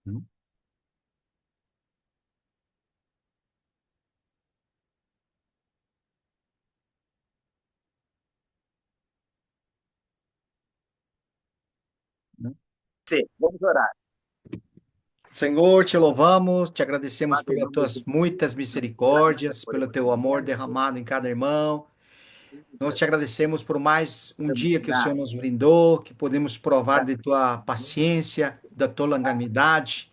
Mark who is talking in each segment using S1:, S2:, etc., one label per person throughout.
S1: Hum, hum.
S2: Sim, vamos orar.
S1: Senhor, te louvamos, te agradecemos
S2: Padre, em
S1: pelas
S2: nome de
S1: tuas
S2: Jesus,
S1: muitas
S2: damos graças
S1: misericórdias,
S2: por
S1: pelo
S2: esse
S1: teu amor
S2: momento,
S1: derramado em cada irmão.
S2: sim,
S1: Nós te
S2: Jesus.
S1: agradecemos por mais um
S2: Damos
S1: dia que o Senhor
S2: graças,
S1: nos brindou, que podemos provar
S2: graças
S1: de tua
S2: a Deus.
S1: paciência, da tua longanimidade.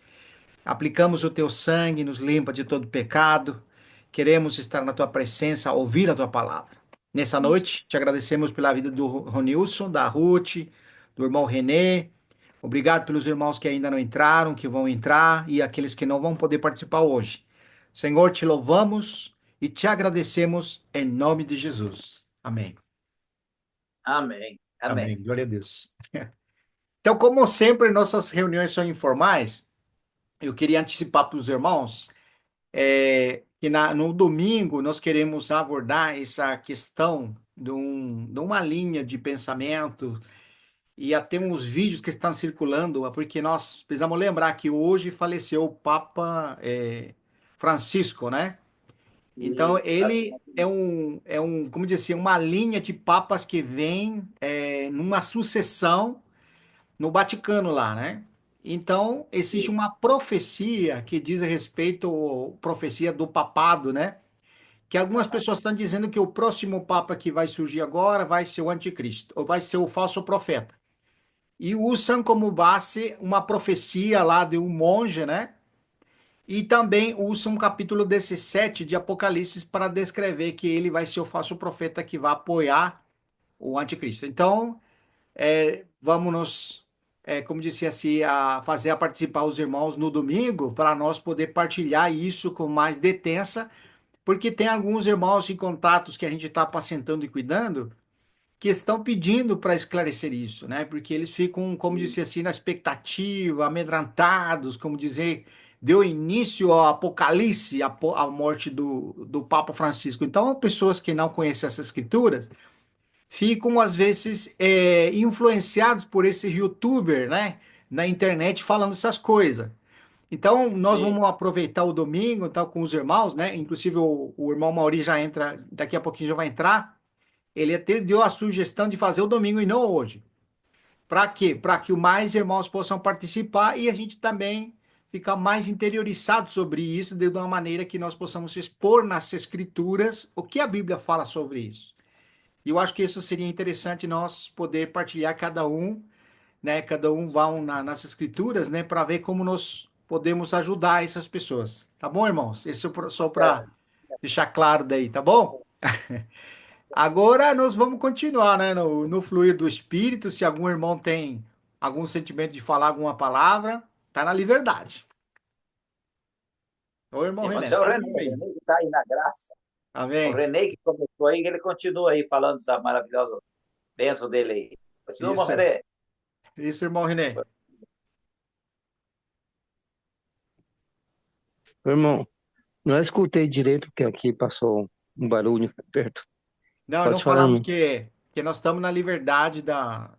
S1: Aplicamos o teu sangue, nos limpa de todo pecado. Queremos estar na tua presença, ouvir a tua palavra. Nessa noite, te agradecemos pela vida do Ronilson, da Ruth, do irmão Renê. Obrigado pelos irmãos que ainda não entraram, que vão entrar e aqueles que não vão poder participar hoje. Senhor, te louvamos e te agradecemos em nome de Jesus. Amém.
S2: Amém, amém.
S1: Amém. Glória a Deus. Então, como sempre, nossas reuniões são informais. Eu queria antecipar para os irmãos que no domingo nós queremos abordar essa questão de uma linha de pensamento e até uns vídeos que estão circulando, porque nós precisamos lembrar que hoje faleceu o Papa Francisco, né? Então,
S2: E
S1: ele como dizia, uma linha de papas que vem numa sucessão no Vaticano lá, né? Então, existe uma profecia que diz a respeito, profecia do papado, né? Que algumas pessoas estão dizendo que o próximo papa que vai surgir agora vai ser o anticristo, ou vai ser o falso profeta. E usam como base uma profecia lá de um monge, né? E também usam o capítulo 17 de Apocalipse para descrever que ele vai ser o falso profeta que vai apoiar o anticristo. Então, vamos nos, como disse assim, a participar os irmãos no domingo para nós poder partilhar isso com mais detença, porque tem alguns irmãos em contatos que a gente está apacentando e cuidando que estão pedindo para esclarecer isso, né? Porque eles ficam, como disse assim, na expectativa, amedrontados, como dizer, deu início ao Apocalipse, à morte do Papa Francisco. Então, pessoas que não conhecem essas escrituras ficam, às vezes, influenciados por esse youtuber, né? Na internet falando essas coisas. Então, nós
S2: sim,
S1: vamos aproveitar o domingo, então, com os irmãos, né? Inclusive, o irmão Mauri já entra, daqui a pouquinho já vai entrar. Ele até deu a sugestão de fazer o domingo e não hoje. Para quê? Para que mais irmãos possam participar e a gente também ficar mais interiorizado sobre isso, de uma maneira que nós possamos expor nas escrituras o que a Bíblia fala sobre isso. E eu acho que isso seria interessante nós poder partilhar cada um, né? Cada um vá nas escrituras, né? Para ver como nós podemos ajudar essas pessoas. Tá bom, irmãos? Isso é só para
S2: certo.
S1: deixar claro daí, tá bom? Agora nós vamos continuar, né, no fluir do Espírito. Se algum irmão tem algum sentimento de falar alguma palavra, tá na liberdade. Ô, irmão
S2: Sim, mas
S1: René,
S2: é
S1: pode ir
S2: O
S1: aí.
S2: René que está aí na graça. O
S1: Amém.
S2: René que começou aí, ele continua aí falando essa maravilhosa bênção dele aí. Continua, irmão
S1: Isso,
S2: René.
S1: isso, irmão René.
S3: Meu irmão, não escutei direito porque aqui passou um barulho perto.
S1: Não, não
S3: Pode falar,
S1: falamos
S3: irmão.
S1: que nós estamos na liberdade da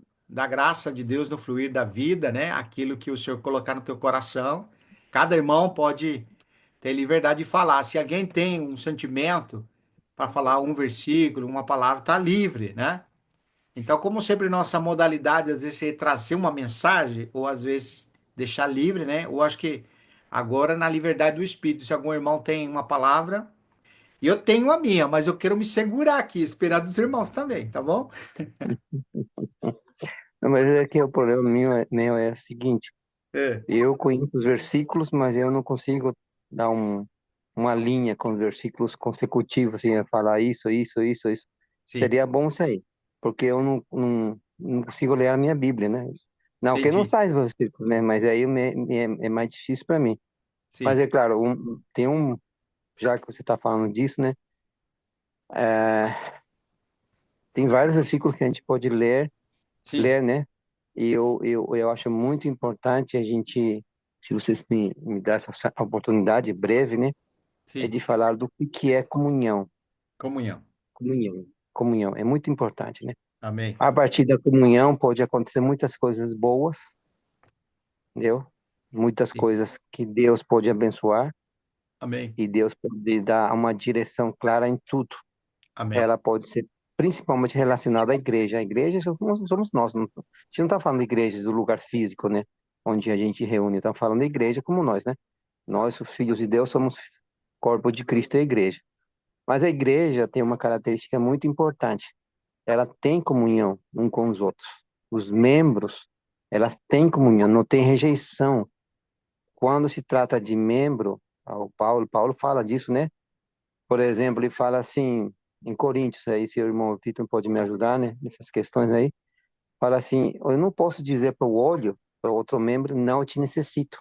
S1: graça de Deus no fluir da vida, né? Aquilo que o Senhor colocar no teu coração. Cada irmão pode ter liberdade de falar. Se alguém tem um sentimento para falar um versículo, uma palavra, está livre, né? Então, como sempre, nossa modalidade, às vezes, é trazer uma mensagem, ou às vezes deixar livre, né? Eu acho que agora, na liberdade do Espírito, se algum irmão tem uma palavra, e eu tenho a minha, mas eu quero me segurar aqui, esperar dos irmãos também, tá bom?
S3: Não, mas é que o problema meu é o seguinte:
S1: É,
S3: eu conheço os versículos, mas eu não consigo dar uma linha com os versículos consecutivos, assim, a falar isso, isso, isso, isso.
S1: sim,
S3: Seria bom isso aí, porque eu não consigo ler a minha Bíblia, né? Não, que não
S1: entendi.
S3: sai os versículos, né? Mas aí é mais difícil para mim. Mas
S1: Sim,
S3: é claro, já que você está falando disso, né? É, tem vários versículos que a gente pode
S1: sim,
S3: ler, né? E eu acho muito importante a gente, se vocês me dão essa oportunidade breve, né? É
S1: sim.
S3: de falar do que é comunhão.
S1: Comunhão.
S3: Comunhão. Comunhão. É muito importante, né?
S1: Amém.
S3: A partir da comunhão pode acontecer muitas coisas boas, entendeu? muitas
S1: Sim.
S3: coisas que Deus pode abençoar
S1: Amém.
S3: e Deus pode dar uma direção clara em tudo.
S1: Amém.
S3: Ela pode ser principalmente relacionada à igreja. A igreja somos nós. A gente não está falando de igreja do lugar físico, né? Onde a gente reúne. Estamos falando de igreja como nós, né? Nós, os filhos de Deus, somos corpo de Cristo e a igreja. Mas a igreja tem uma característica muito importante. Ela tem comunhão um com os outros. Os membros, elas têm comunhão, não tem rejeição. Quando se trata de membro, Paulo fala disso, né? Por exemplo, ele fala assim, em Coríntios, aí seu irmão Vitor pode me ajudar, né? Nessas questões aí. Fala assim, eu não posso dizer para o olho, para o outro membro, não, eu te necessito.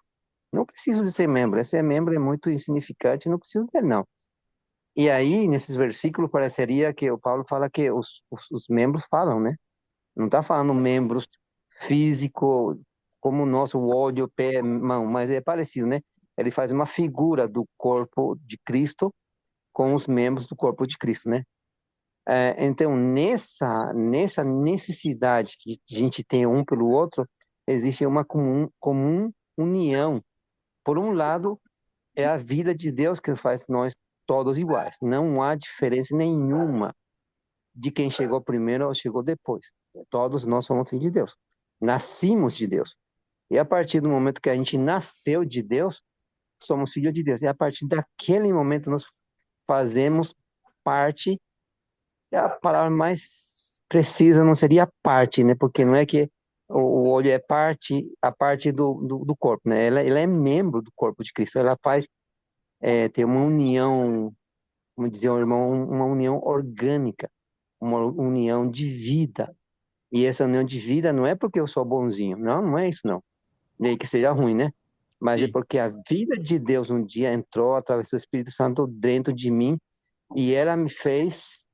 S3: Não preciso de ser membro. Esse membro é muito insignificante, não preciso dele, não. E aí, nesses versículos, pareceria que o Paulo fala que os membros falam, né? Não está falando membros físico, como o nosso olho, pé, mão, mas é parecido, né? Ele faz uma figura do corpo de Cristo com os membros do corpo de Cristo, né? Então, nessa necessidade que a gente tem um pelo outro, existe uma comum união. Por um lado, é a vida de Deus que faz nós todos iguais. Não há diferença nenhuma de quem chegou primeiro ou chegou depois. Todos nós somos filhos de Deus. Nascimos de Deus. E a partir do momento que a gente nasceu de Deus, somos filhos de Deus. E a partir daquele momento nós fazemos parte, a palavra mais precisa não seria parte, né? Porque não é que o olho é parte, a parte do corpo, né? Ela é membro do corpo de Cristo. Ela faz, tem uma união, como dizia o irmão, uma união orgânica, uma união de vida. E essa união de vida não é porque eu sou bonzinho. Não, não é isso, não. Nem que seja ruim, né? Mas é
S1: Sim.
S3: porque a vida de Deus um dia entrou através do Espírito Santo dentro de mim e ela me fez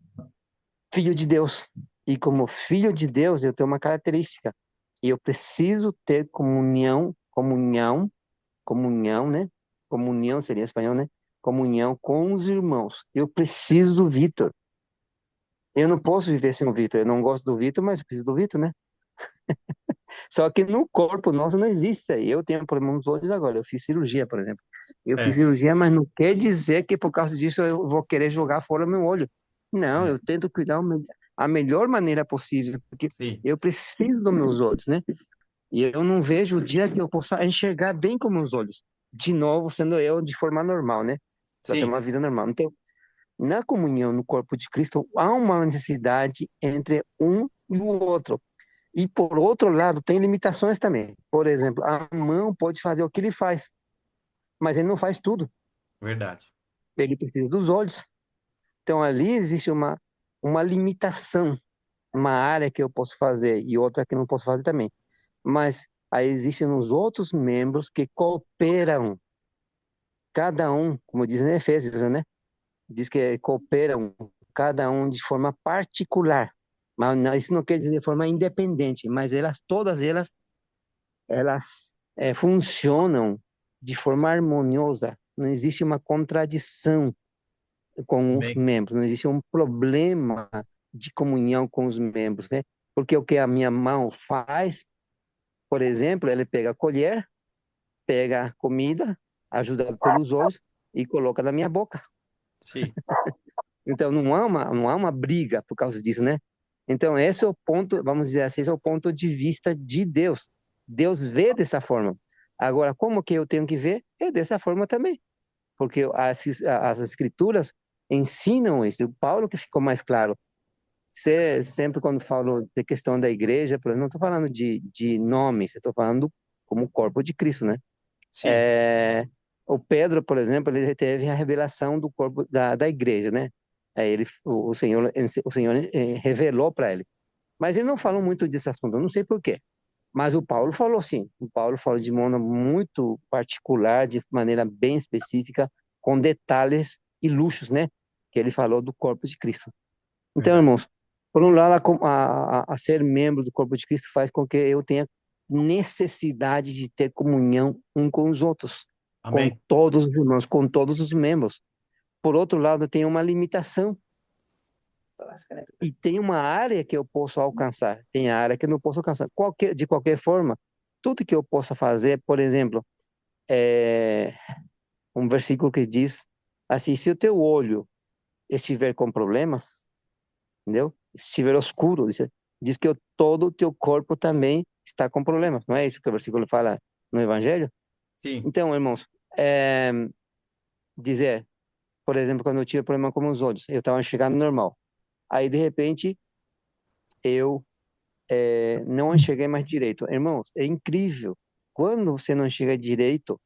S3: filho de Deus. E como filho de Deus, eu tenho uma característica. E eu preciso ter comunhão, né? Comunhão seria em espanhol, né? Comunhão com os irmãos. Eu preciso do Vitor. Eu não posso viver sem o Vitor. Eu não gosto do Vitor, mas eu preciso do Vitor, né? Só que no corpo nosso não existe isso aí. Eu tenho problema nos olhos agora. Eu fiz cirurgia, por exemplo. Eu fiz
S1: É.
S3: cirurgia, mas não quer dizer que por causa disso eu vou querer jogar fora meu olho. Não,
S1: É.
S3: eu tento cuidar a melhor maneira possível, porque
S1: Sim.
S3: eu preciso dos meus olhos, né? E eu não vejo o dia que eu possa enxergar bem com meus olhos. De novo, sendo eu de forma normal, né? Para ter
S1: Sim.
S3: uma vida normal. Então, na comunhão no corpo de Cristo, há uma necessidade entre um e o outro. E por outro lado, tem limitações também. Por exemplo, a mão pode fazer o que ele faz, mas ele não faz tudo.
S1: Verdade.
S3: Ele precisa dos olhos. Então ali existe uma limitação, uma área que eu posso fazer e outra que eu não posso fazer também. Mas aí existem os outros membros que cooperam, cada um, como diz em Efésios, né? Diz que cooperam, cada um de forma particular. Mas isso não quer dizer de forma independente, mas todas elas funcionam de forma harmoniosa. Não existe uma contradição com os
S1: Amém.
S3: membros, não existe um problema de comunhão com os membros, né? Porque o que a minha mão faz, por exemplo, ela pega a colher, pega a comida, ajudado pelos olhos, e coloca na minha boca.
S1: Sim.
S3: Então não há uma briga por causa disso, né? Então esse é o ponto, vamos dizer assim, esse é o ponto de vista de Deus. Deus vê dessa forma. Agora, como que eu tenho que ver? É dessa forma também. Porque as escrituras ensinam isso. O Paulo que ficou mais claro. Sempre quando falo de questão da igreja, por exemplo, não estou falando de nomes, estou falando como corpo de Cristo, né?
S1: Sim.
S3: É, o Pedro, por exemplo, ele teve a revelação do corpo da igreja, né? O Senhor revelou para ele. Mas ele não falou muito desse assunto, eu não sei por quê. Mas o Paulo falou sim. O Paulo falou de modo muito particular, de maneira bem específica, com detalhes e luxos, né? Que ele falou do corpo de Cristo. Então,
S1: Verdade.
S3: irmãos, por um lado, a ser membro do corpo de Cristo faz com que eu tenha necessidade de ter comunhão um com os outros, com
S1: Amém.
S3: todos os irmãos, com todos os membros. Por outro lado, tem uma limitação e tem uma área que eu posso alcançar, tem a área que eu não posso alcançar. De qualquer forma, tudo que eu possa fazer, por exemplo, é um versículo que diz assim: se o teu olho estiver com problemas, entendeu? Se estiver oscuro, diz que todo o teu corpo também está com problemas. Não é isso que o versículo fala no Evangelho?
S1: Sim,
S3: Então, irmãos, dizer, por exemplo, quando eu tive problema com os olhos, eu estava enxergando normal. Aí, de repente, eu não enxerguei mais direito. Irmãos, é incrível. Quando você não enxerga direito,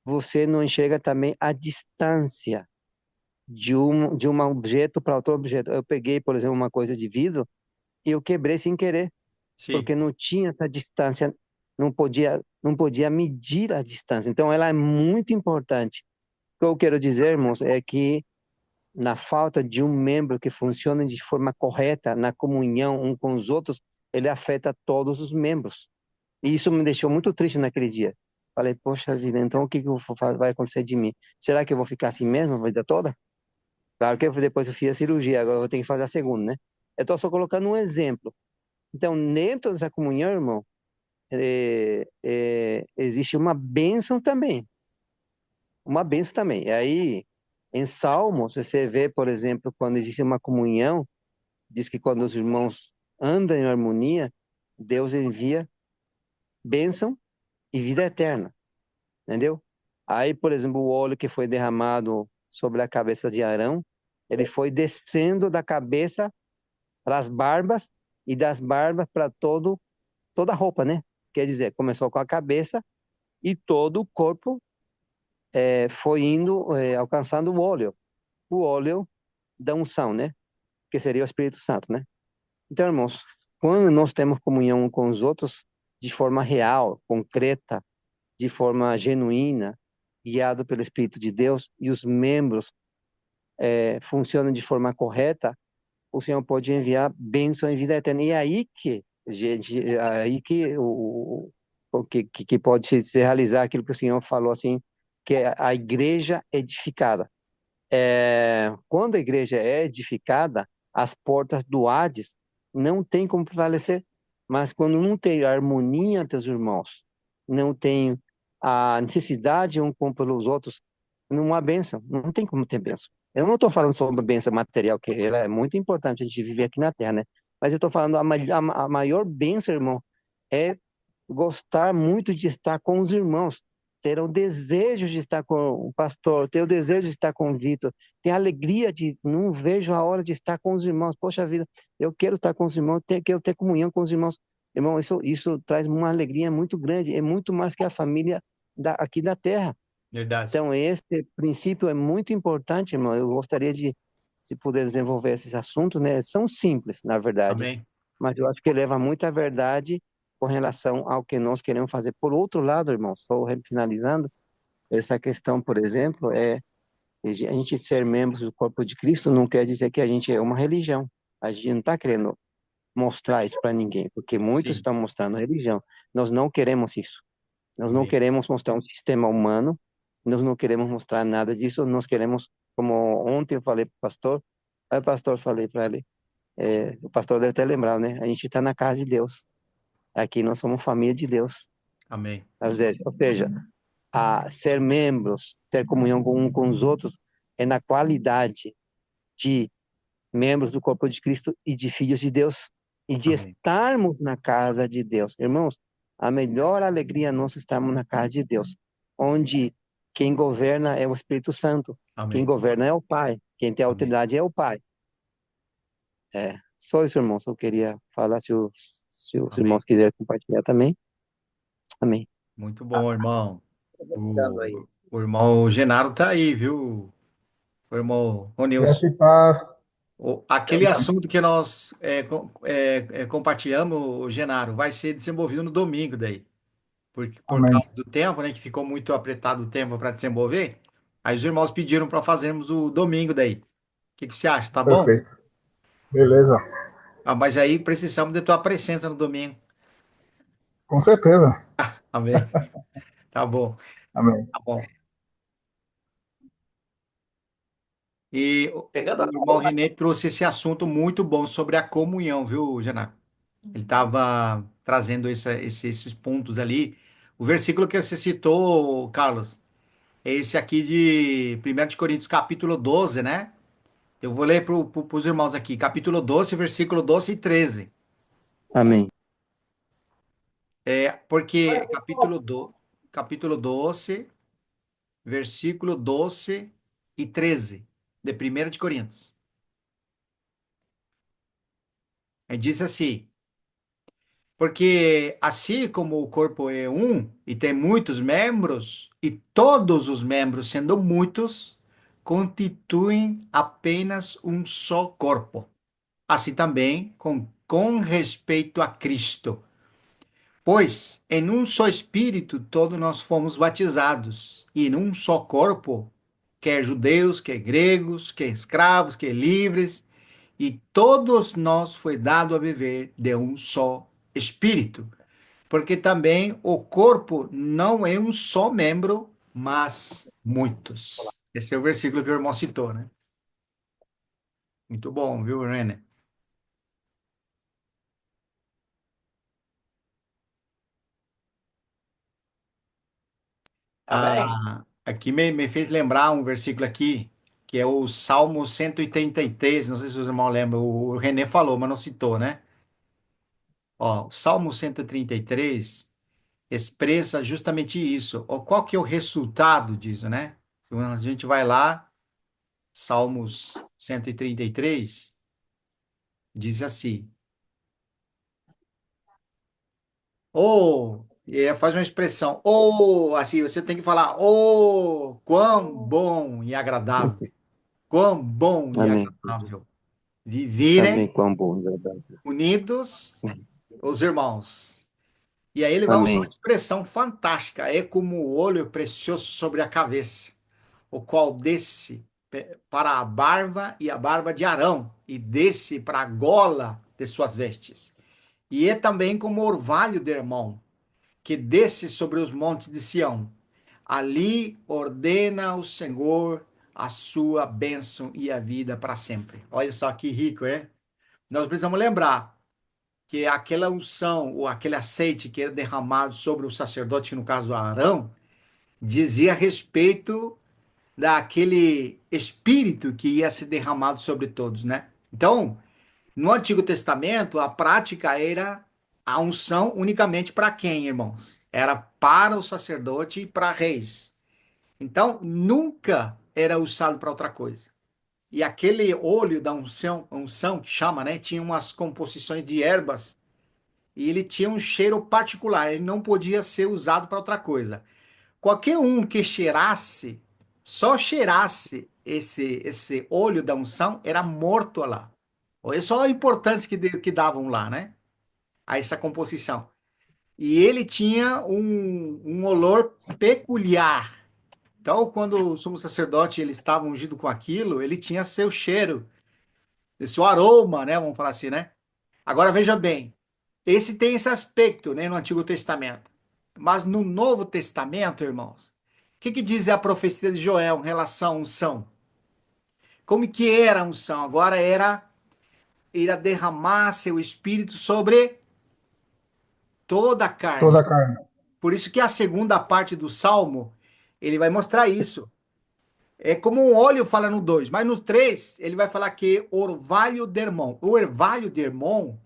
S3: você não enxerga também a distância de um objeto para outro objeto. Eu peguei, por exemplo, uma coisa de vidro e eu quebrei sem querer,
S1: sim,
S3: porque não tinha essa distância, não podia medir a distância. Então, ela é muito importante. O que eu quero dizer, irmãos, é que na falta de um membro que funcione de forma correta na comunhão um com os outros, ele afeta todos os membros. E isso me deixou muito triste naquele dia. Falei, poxa vida, então o que que vai acontecer de mim? Será que eu vou ficar assim mesmo a vida toda? Claro que depois eu fiz a cirurgia, agora eu vou ter que fazer a segunda, né? Eu estou só colocando um exemplo. Então, dentro dessa comunhão, irmão, existe uma bênção também. Uma bênção também. E aí, em Salmos, você vê, por exemplo, quando existe uma comunhão, diz que quando os irmãos andam em harmonia, Deus envia bênção e vida eterna, entendeu? Aí, por exemplo, o óleo que foi derramado sobre a cabeça de Arão, ele foi descendo da cabeça para as barbas e das barbas para toda a roupa, né? Quer dizer, começou com a cabeça e todo o corpo foi indo, alcançando o óleo da unção, né? Que seria o Espírito Santo, né? Então, irmãos, quando nós temos comunhão com os outros de forma real, concreta, de forma genuína, guiado pelo Espírito de Deus, e os membros funcionam de forma correta, o Senhor pode enviar bênção e vida eterna. E é aí que, gente, é aí que o que pode se realizar aquilo que o Senhor falou assim, que é a igreja edificada. Quando a igreja é edificada, as portas do Hades não tem como prevalecer. Mas quando não tem harmonia entre os irmãos, não tem a necessidade um com pelos outros, não há bênção, não tem como ter bênção. Eu não estou falando sobre bênção material, que ela é muito importante a gente viver aqui na Terra, né? Mas eu estou falando a maior bênção, irmão, é gostar muito de estar com os irmãos, ter o desejo de estar com o pastor, ter o desejo de estar com o Vitor, ter a alegria de não vejo a hora de estar com os irmãos. Poxa vida, eu quero estar com os irmãos, quero ter comunhão com os irmãos. Irmão, isso traz uma alegria muito grande, é muito mais que a família aqui da terra.
S1: verdade.
S3: Então, esse princípio é muito importante, irmão. Eu gostaria de, se puder desenvolver esses assuntos, né? São simples, na verdade,
S1: Amém.
S3: mas eu acho que leva muita verdade com relação ao que nós queremos fazer. Por outro lado, irmão, só finalizando, essa questão, por exemplo, a gente ser membros do corpo de Cristo não quer dizer que a gente é uma religião. A gente não está querendo mostrar isso para ninguém, porque muitos
S1: Sim,
S3: estão mostrando religião. Nós não queremos isso. Nós não
S1: amém.
S3: queremos mostrar um sistema humano, nós não queremos mostrar nada disso, nós queremos, como ontem eu falei para o pastor, aí o pastor falei para ele, o pastor deve até lembrar, né? A gente está na casa de Deus. Aqui nós somos família de Deus.
S1: Amém.
S3: Ou seja, a ser membros, ter comunhão com os outros, é na qualidade de membros do corpo de Cristo e de filhos de Deus, e de
S1: Amém.
S3: estarmos na casa de Deus. Irmãos, a melhor alegria nossa é estarmos na casa de Deus, onde quem governa é o Espírito Santo, quem
S1: Amém.
S3: governa é o Pai, quem tem
S1: Amém.
S3: autoridade é o Pai. Só isso, irmãos, eu queria falar, se os
S1: Amém.
S3: irmãos quiserem compartilhar também. Amém.
S1: Muito bom, irmão.
S2: Ficando aí.
S1: O irmão Genaro tá aí, viu? O irmão
S4: Graça
S1: Ronilson.
S4: e paz.
S1: Aquele assunto que nós compartilhamos, Genaro, vai ser desenvolvido no domingo daí. Por
S4: Amém.
S1: causa do tempo, né? Que ficou muito apertado o tempo para desenvolver. Aí os irmãos pediram para fazermos o domingo daí. O que que você acha? Tá bom?
S4: Perfeito. Beleza.
S1: Ah, mas aí precisamos de tua presença no domingo.
S4: Com certeza.
S1: Amém. Tá bom.
S4: Amém.
S1: Tá bom. E
S2: Pegando
S1: o irmão Renê trouxe esse assunto muito bom sobre a comunhão, viu, Genaro? Ele estava trazendo esses pontos ali, O versículo que você citou, Carlos, é esse aqui de 1 de Coríntios, capítulo 12, né? Eu vou ler para os irmãos aqui, capítulo 12, versículo 12 e 13.
S3: Amém.
S1: Porque capítulo 12, versículo 12 e 13, de 1 de Coríntios. Aí diz assim: porque assim como o corpo é um e tem muitos membros, e todos os membros, sendo muitos, constituem apenas um só corpo. Assim também com respeito a Cristo. Pois em um só Espírito todos nós fomos batizados, e num só corpo, quer judeus, quer gregos, quer escravos, quer livres, e todos nós foi dado a viver de um só Espírito. Porque também o corpo não é um só membro, mas muitos. Esse é o versículo que o irmão citou, né? Muito bom, viu, René?
S2: Amém?
S1: Aqui me fez lembrar um versículo aqui, que é o Salmo 183. Não sei se os irmãos lembram, o René falou, mas não citou, né? Ó, o Salmo 133 expressa justamente isso. Ó, qual que é o resultado disso, né? Então, a gente vai lá, Salmos 133 diz assim: e aí faz uma expressão, assim, você tem que falar, quão bom e agradável, quão bom e
S3: Amém.
S1: agradável
S3: Amém.
S1: viverem
S3: Quão bom, verdade.
S1: unidos os irmãos. E aí ele vai usar uma
S3: Amém.
S1: expressão fantástica, é como o olho precioso sobre a cabeça, o qual desce para a barba e a barba de Arão, e desce para a gola de suas vestes. E é também como o orvalho de Hermon, que desce sobre os montes de Sião. Ali ordena o Senhor a sua bênção e a vida para sempre. Olha só que rico, é? Nós precisamos lembrar que aquela unção, ou aquele azeite que era derramado sobre o sacerdote, no caso Arão, dizia a respeito daquele espírito que ia ser derramado sobre todos, né? Então, no Antigo Testamento, a prática era a unção unicamente para quem, irmãos? Era para o sacerdote e para reis. Então, nunca era usado para outra coisa. E aquele óleo da unção que chama, né? Tinha umas composições de ervas e ele tinha um cheiro particular. Ele não podia ser usado para outra coisa. Qualquer um que cheirasse, só cheirasse esse óleo da unção, era morto lá. Olha só a importância que davam lá, né? A essa composição. E ele tinha um olor peculiar. Então, quando o sumo sacerdote ele estava ungido com aquilo, ele tinha seu cheiro, seu aroma, né? Vamos falar assim, né? Agora veja bem, esse tem esse aspecto, né, no Antigo Testamento. Mas no Novo Testamento, irmãos, o que diz a profecia de Joel em relação à unção? Como que era a unção? Agora era irá derramar seu espírito sobre toda a
S4: Toda
S1: carne.
S4: a carne.
S1: Por isso que a segunda parte do Salmo, ele vai mostrar isso. É como um óleo fala no 2, mas no 3 ele vai falar que orvalho de Hermon. O orvalho de Hermon,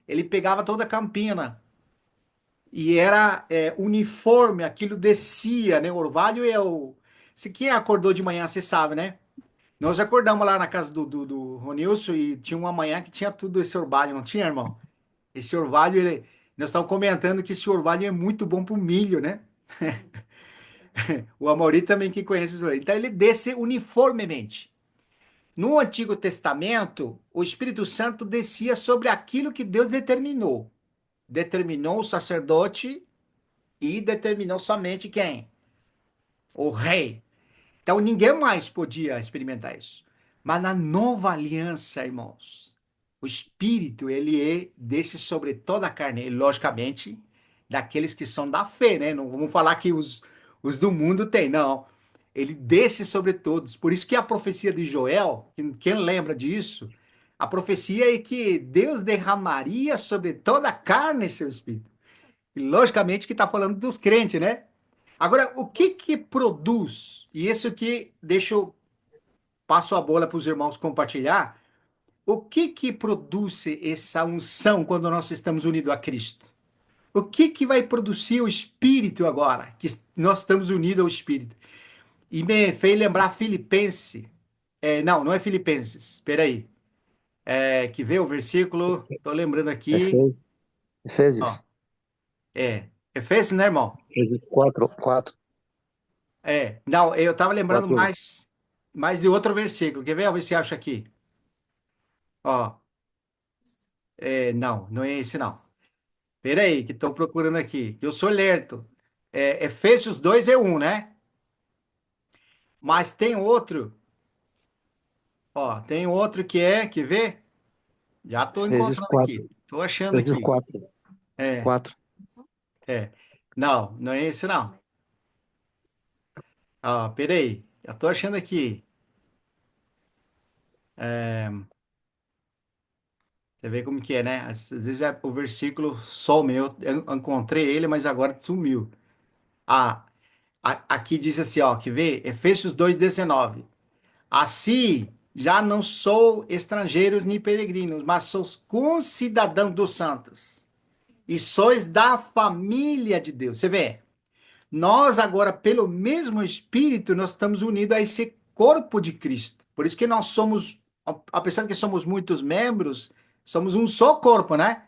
S1: ele pegava toda a campina e era uniforme, aquilo descia, né? O orvalho é o... Se quem acordou de manhã, você sabe, né? Nós acordamos lá na casa do Ronilson e tinha uma manhã que tinha tudo esse orvalho, não tinha, irmão? Esse orvalho, nós estávamos comentando que esse orvalho é muito bom para o milho, né? O Amaury também que conhece isso. Então ele desce uniformemente. No Antigo Testamento, o Espírito Santo descia sobre aquilo que Deus determinou. Determinou o sacerdote e determinou somente quem? O rei. Então ninguém mais podia experimentar isso. Mas na nova aliança, irmãos, o Espírito, ele desce sobre toda a carne, e, logicamente, daqueles que são da fé, né? Não vamos falar que os do mundo têm, não. Ele desce sobre todos. Por isso que a profecia de Joel, quem lembra disso, a profecia é que Deus derramaria sobre toda a carne seu Espírito. logicamente que está falando dos crentes, né? Agora, o que que produz? E isso que passo a bola para os irmãos compartilhar. O que que produz essa unção quando nós estamos unidos a Cristo? O que que vai produzir o Espírito agora, que nós estamos unidos ao Espírito? E me fez lembrar Filipenses. Não, não é Filipenses. Espera aí. Que vê o versículo. Estou lembrando aqui.
S3: Efésios,
S1: Ó,
S3: Efésios,
S1: Efésios, né, irmão?
S3: Efésios 4,
S1: Não, eu estava lembrando
S3: 4.
S1: mais de outro versículo. Quer ver? Vamos ver se acha aqui. Ó, não, não é esse não. Espera aí, que estou procurando aqui. Eu sou lerdo. Efésios 2 é um, né? Mas tem outro. Ó, tem outro quer ver? Já estou
S3: Efésios
S1: encontrando
S3: 4,
S1: aqui. Estou achando
S3: Efésios
S1: aqui.
S3: 4,
S1: É,
S3: 4.
S1: é. Não, não é esse não. Ó, peraí. Já estou achando aqui. Você vê como que é, né? Às vezes o versículo some. Eu encontrei ele, mas agora sumiu. Ah, aqui diz assim, ó, que vê? Efésios 2:19. Assim, já não sou estrangeiros nem peregrinos, mas sou concidadão dos santos. E sois da família de Deus. Você vê? Nós agora, pelo mesmo Espírito, nós estamos unidos a esse corpo de Cristo. Por isso que nós somos, apesar de que somos muitos membros, somos um só corpo, né?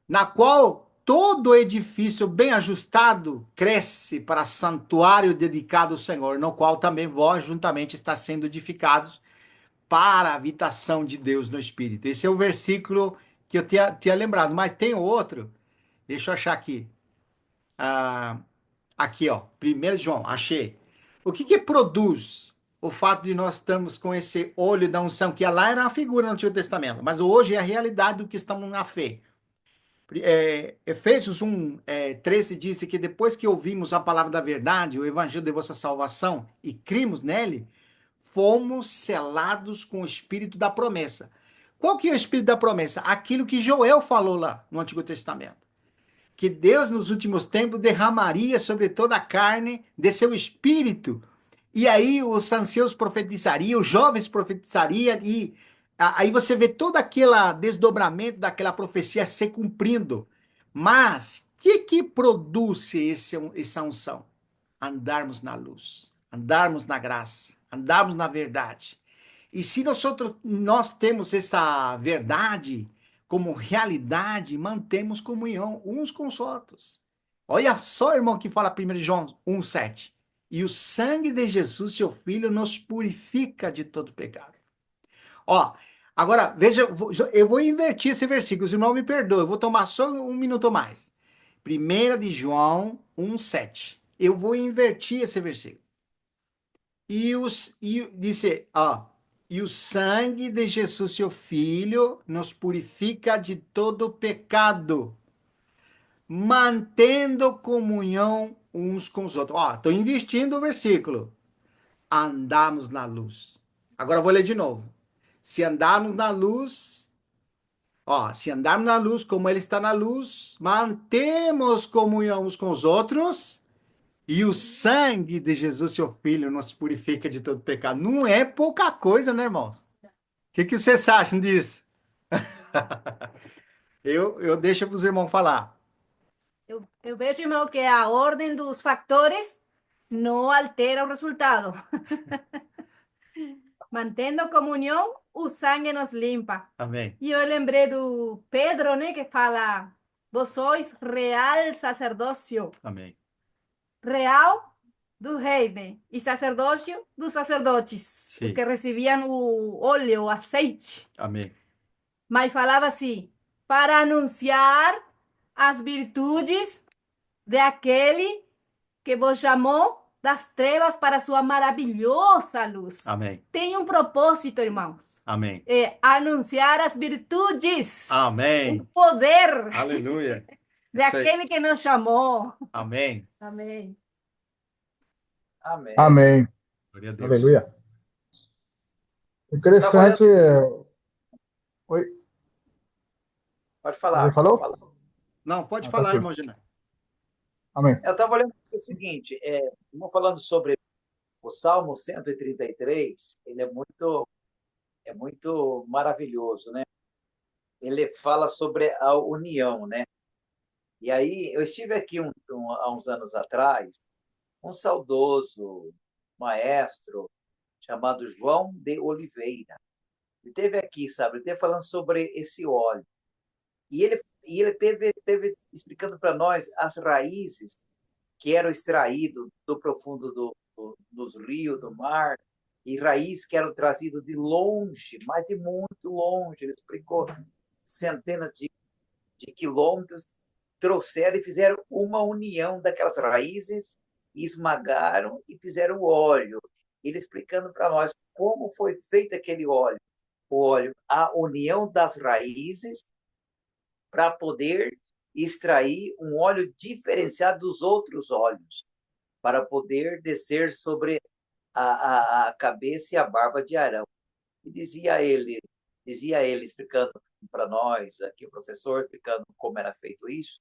S1: Na qual todo edifício bem ajustado cresce para santuário dedicado ao Senhor, no qual também vós juntamente está sendo edificados para a habitação de Deus no Espírito. Esse é o versículo que eu tinha lembrado, mas tem outro, deixa eu achar aqui. Ah, aqui, ó, 1 João, achei. O que que produz o fato de nós estamos com esse olho da unção, que lá era uma figura no Antigo Testamento, mas hoje é a realidade do que estamos na fé. Efésios 1, 13 disse que depois que ouvimos a palavra da verdade, o evangelho de vossa salvação, e crimos nele, fomos selados com o espírito da promessa. Qual que é o espírito da promessa? Aquilo que Joel falou lá no Antigo Testamento. Que Deus nos últimos tempos derramaria sobre toda a carne de seu espírito. E aí os anciãos profetizariam, os jovens profetizariam, e aí você vê todo aquele desdobramento daquela profecia se cumprindo. Mas o que produz essa unção? Andarmos na luz, andarmos na graça, andarmos na verdade. E se nós temos essa verdade como realidade, mantemos comunhão uns com os outros. Olha só, irmão, que fala 1 João 1,7. E o sangue de Jesus, seu Filho, nos purifica de todo pecado. Ó, agora, veja, eu vou invertir esse versículo, os irmãos me perdoam, eu vou tomar só um minuto mais. 1 de João 1,7. Eu vou invertir esse versículo. Disse, ó, e o sangue de Jesus, seu Filho, nos purifica de todo pecado, mantendo comunhão uns com os outros. Ó, estou investindo o versículo. Andamos na luz. Agora eu vou ler de novo. Se andarmos na luz, ó, se andarmos na luz como Ele está na luz, mantemos comunhão uns com os outros. E o sangue de Jesus, seu Filho, nos purifica de todo pecado. Não é pouca coisa, né, irmãos? O que vocês acham disso? Eu deixo para os irmãos falar.
S5: Eu vejo, irmão, que a ordem dos fatores não altera o resultado. Mantendo comunhão, o sangue nos limpa.
S1: Amém.
S5: E eu lembrei do Pedro, né, que fala: vós sois real sacerdócio.
S1: Amém.
S5: Real dos reis, né? E sacerdócio dos sacerdotes,
S1: Sim.
S5: os que recebiam o óleo, o azeite.
S1: Amém.
S5: Mas falava assim: para anunciar as virtudes de aquele que vos chamou das trevas para sua maravilhosa luz.
S1: Amém.
S5: Tem um propósito, irmãos.
S1: Amém.
S5: É anunciar as virtudes.
S1: Amém.
S5: O poder
S1: Aleluia.
S5: de aquele que nos chamou.
S1: Amém.
S5: Amém.
S2: Amém.
S4: Amém.
S1: Glória a Deus.
S4: Aleluia. Interessante. Oi,
S2: Pode falar.
S4: alguém falou?
S2: Pode falar.
S1: Não, pode
S4: Ah,
S1: falar,
S4: tranquilo.
S1: irmão Gina.
S4: Amém.
S2: Eu estava olhando o seguinte, vamos falando sobre o Salmo 133, ele é muito maravilhoso, né? Ele fala sobre a união, né? E aí, eu estive aqui há uns anos atrás, um saudoso maestro chamado João de Oliveira. Ele esteve aqui, sabe? Ele esteve falando sobre esse óleo. E ele teve explicando para nós as raízes que eram extraídas do profundo dos rios, do mar, e raízes que eram trazidas de longe, mas de muito longe. Ele explicou centenas de quilômetros, trouxeram e fizeram uma união daquelas raízes, esmagaram e fizeram óleo. Ele explicando para nós como foi feito aquele óleo. O óleo, a união das raízes para poder extrair um óleo diferenciado dos outros óleos, para poder descer sobre a cabeça e a barba de Arão. E dizia ele explicando para nós, aqui o professor explicando como era feito isso,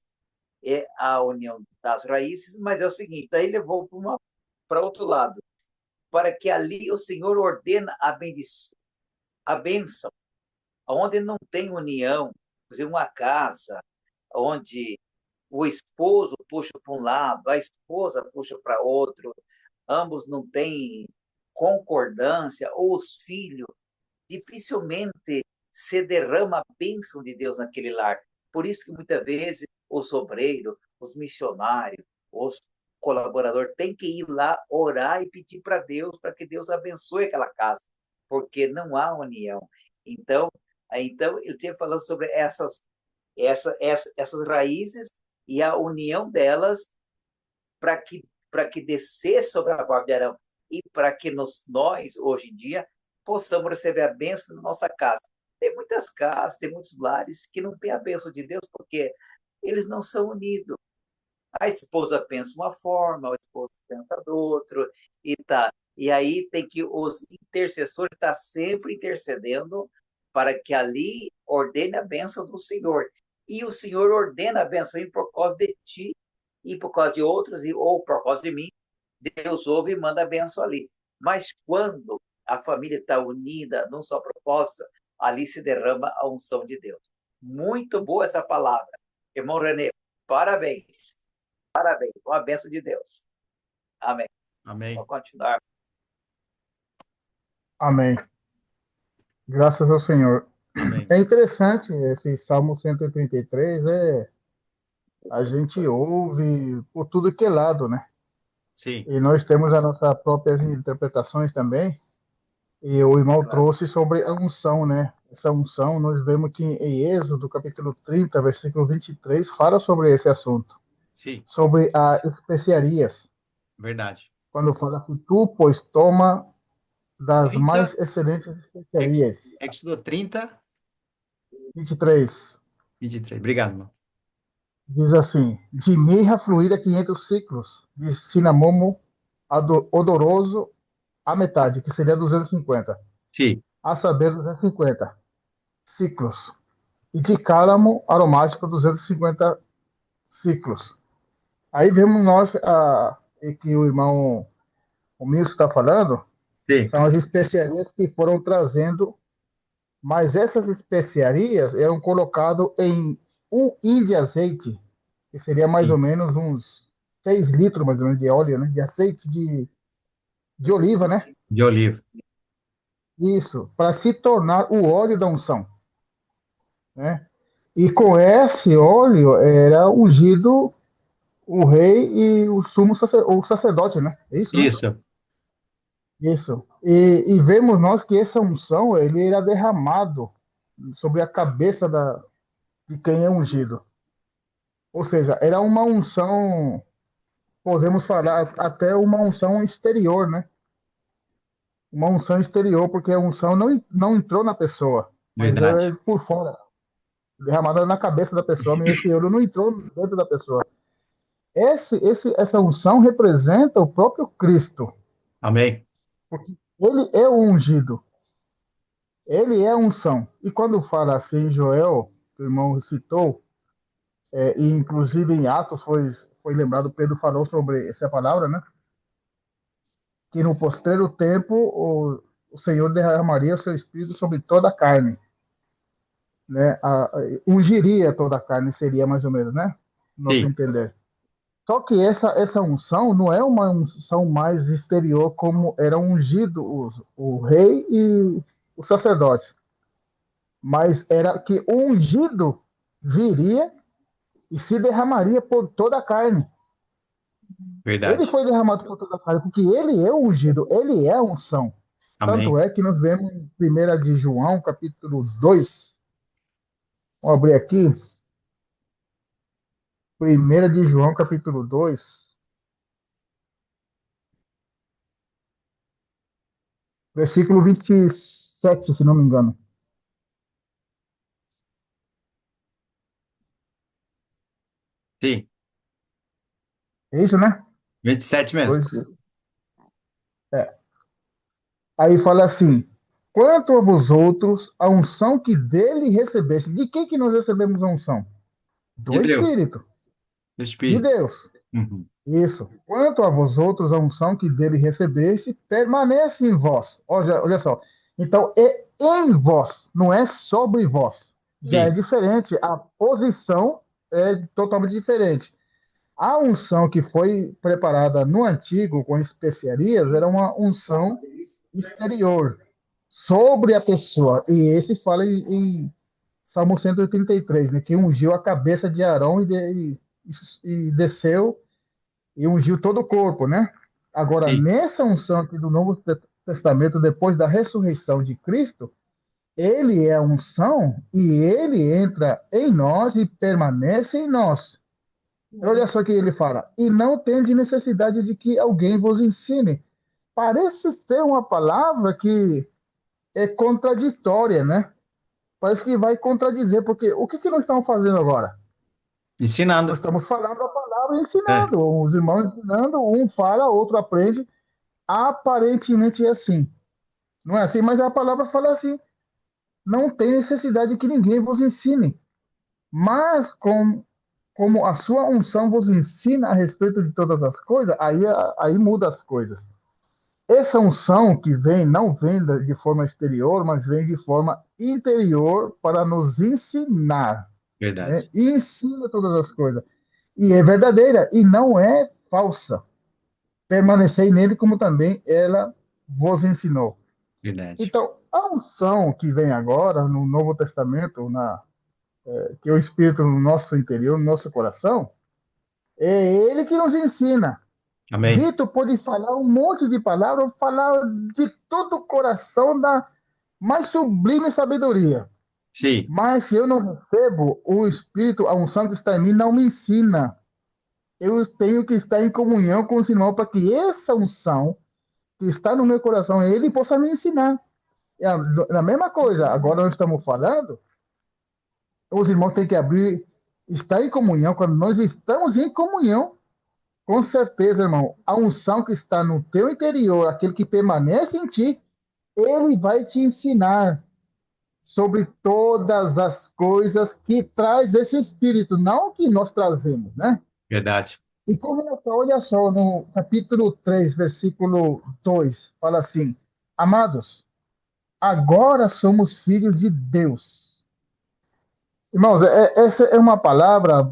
S2: é a união das raízes, mas é o seguinte, daí levou para outro lado, para que ali o Senhor ordena a bênção, onde não tem união, por exemplo, uma casa, onde o esposo puxa para um lado, a esposa puxa para outro, ambos não têm concordância, ou os filhos, dificilmente se derrama a bênção de Deus naquele lar. Por isso que muitas vezes os obreiros, os missionários, os colaboradores têm que ir lá orar e pedir para Deus, para que Deus abençoe aquela casa, porque não há união. Então ele tinha falando sobre essas raízes e a união delas para que descesse sobre a barba de Arão e para que nós, hoje em dia, possamos receber a bênção na nossa casa. Tem muitas casas, tem muitos lares que não têm a bênção de Deus porque eles não são unidos. A esposa pensa uma forma, o esposo pensa do outro, e tá. E aí tem que os intercessores estar sempre intercedendo para que ali ordene a bênção do Senhor. E o Senhor ordena a bênção e por causa de ti, e por causa de outros, ou por causa de mim, Deus ouve e manda a bênção ali. Mas quando a família está unida num só propósito, ali se derrama a unção de Deus. Muito boa essa palavra. Irmão René, parabéns. Parabéns. Com a bênção de Deus. Amém.
S1: Amém.
S2: Vou continuar.
S4: Amém. Graças ao Senhor.
S1: Amém.
S4: É interessante esse Salmo 133, a gente ouve por tudo que é lado, né?
S1: Sim.
S4: E nós temos as nossas próprias interpretações também. E o irmão
S2: Claro.
S4: trouxe sobre a unção, né? Essa unção, nós vemos que em Êxodo, capítulo 30, versículo 23, fala sobre esse assunto.
S1: Sim.
S4: Sobre as especiarias.
S1: Verdade.
S4: Quando fala que tu, pois, toma das
S1: 30,
S4: mais excelentes especiarias.
S1: Êxodo 30,
S4: 23.
S1: 23. Obrigado, irmão.
S4: Diz assim: de mirra fluída 500 ciclos, de cinamomo odoroso a metade, que seria 250.
S1: Sim.
S4: A saber, 250 ciclos. E de cálamo aromático, 250 ciclos. Aí vemos nós, que o irmão, o Milson está falando,
S1: Sim.
S4: são as especiarias que foram trazendo, mas essas especiarias eram colocadas em 1 de azeite, que seria mais ou menos uns 6 litros, mais ou menos, de óleo, né? De azeite de oliva, né?
S1: De oliva.
S4: Isso, para se tornar o óleo da unção, né? E com esse óleo era ungido o rei e o o sacerdote, né? É isso, né?
S1: Isso.
S4: Isso. E vemos nós que essa unção, ele era derramado sobre a cabeça de quem é ungido. Ou seja, era uma unção, podemos falar até uma unção exterior, né? Uma unção exterior, porque a unção não entrou na pessoa, mas é
S1: Verdade.
S4: por fora, derramada na cabeça da pessoa, mas esse ouro não entrou dentro da pessoa. Essa unção representa o próprio Cristo,
S1: Amém.
S4: porque ele é o ungido, ele é a unção. E quando fala assim, Joel, que o irmão citou, e inclusive em Atos foi lembrado, Pedro falou sobre essa palavra, né? Que no postreiro tempo o Senhor derramaria seu espírito sobre toda a carne, né? Ungiria toda a carne, seria mais ou menos, né? Nosso
S1: Sim,
S4: entender. Só que essa unção não é uma unção mais exterior como era ungido o rei e o sacerdote, mas era que o ungido viria e se derramaria por toda a carne. Ele
S1: verdade.
S4: foi derramado por toda a carne, porque ele é o ungido, ele é a unção. Tanto
S1: Amém.
S4: é que nós vemos em 1 de João, capítulo 2. Vamos abrir aqui. 1 de João, capítulo 2, versículo 27, se não me engano.
S1: Sim,
S4: É isso, né?
S1: 27 mesmo.
S4: Dois, é. Aí fala assim: quanto a vós outros, a unção que dele recebeste. De que nós recebemos a unção?
S1: De
S4: Do
S1: Deus,
S4: Espírito,
S1: do
S4: de
S1: Espírito.
S4: Deus.
S1: Uhum.
S4: Isso. Quanto a vós outros, a unção que dele recebeste permanece em vós. Olha só. Então, é em vós, não é sobre vós. Já é
S1: Sim,
S4: diferente. A posição é totalmente diferente. A unção que foi preparada no antigo, com especiarias, era uma unção exterior, sobre a pessoa. E esse fala em Salmo 133, né? Que ungiu a cabeça de Arão e desceu e ungiu todo o corpo, né? Agora,
S1: sim.
S4: nessa unção aqui do Novo Testamento, depois da ressurreição de Cristo, ele é a unção e ele entra em nós e permanece em nós. Olha só o que ele fala. E não tende necessidade de que alguém vos ensine. Parece ser uma palavra que é contraditória, né? Parece que vai contradizer, porque o que nós estamos fazendo agora? Nós
S1: Ensinando.
S4: estamos falando a palavra e
S1: É,
S4: ensinando. Os irmãos ensinando, um fala, outro aprende. Aparentemente é assim. Não é assim, mas a palavra fala assim. Não tem necessidade que ninguém vos ensine. Mas como a sua unção vos ensina a respeito de todas as coisas, aí muda as coisas. Essa unção que vem, não vem de forma exterior, mas vem de forma interior para nos ensinar, né?
S1: verdade.
S4: E ensina todas as coisas. E é verdadeira, e não é falsa. Permanecei nele como também ela vos ensinou.
S1: Verdade.
S4: Então, a unção que vem agora no Novo Testamento, que é o Espírito no nosso interior, no nosso coração, é ele que nos ensina.
S1: Amém.
S4: Vitor pode falar um monte de palavras, falar de todo o coração da mais sublime sabedoria.
S1: Sim.
S4: Mas se eu não recebo o Espírito, a unção que está em mim, não me ensina. Eu tenho que estar em comunhão com o Senhor para que essa unção que está no meu coração, ele possa me ensinar. É a mesma coisa, agora nós estamos falando, os irmãos têm que abrir, estar em comunhão, quando nós estamos em comunhão, com certeza, irmão, a unção que está no teu interior, aquele que permanece em ti, ele vai te ensinar sobre todas as coisas que traz esse Espírito, não o que nós trazemos, né?
S1: Verdade.
S4: E começa, olha só, no capítulo 3, versículo 2, fala assim: Amados, agora somos filhos de Deus. Irmãos, essa é uma palavra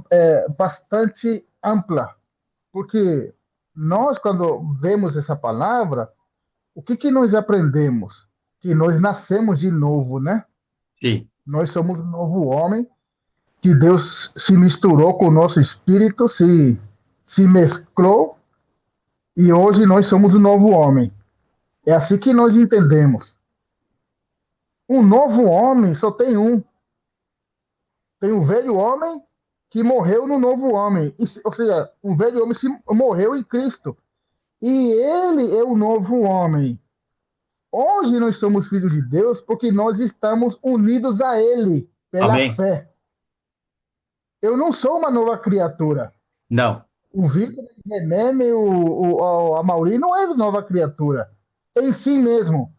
S4: bastante ampla, porque nós, quando vemos essa palavra, o que nós aprendemos? Que nós nascemos de novo, né?
S1: Sim.
S4: Nós somos um novo homem, que Deus se misturou com o nosso espírito, se mesclou, e hoje nós somos um novo homem. É assim que nós entendemos. Um novo homem só tem um. Tem o velho homem que morreu no novo homem. Ou seja, o velho homem morreu em Cristo. E ele é o novo homem. Hoje nós somos filhos de Deus porque nós estamos unidos a ele pela
S1: Amém.
S4: fé. Eu não sou uma nova criatura.
S1: Não.
S4: O Vitor, o Renene, a Mauri não é nova criatura em si mesmo.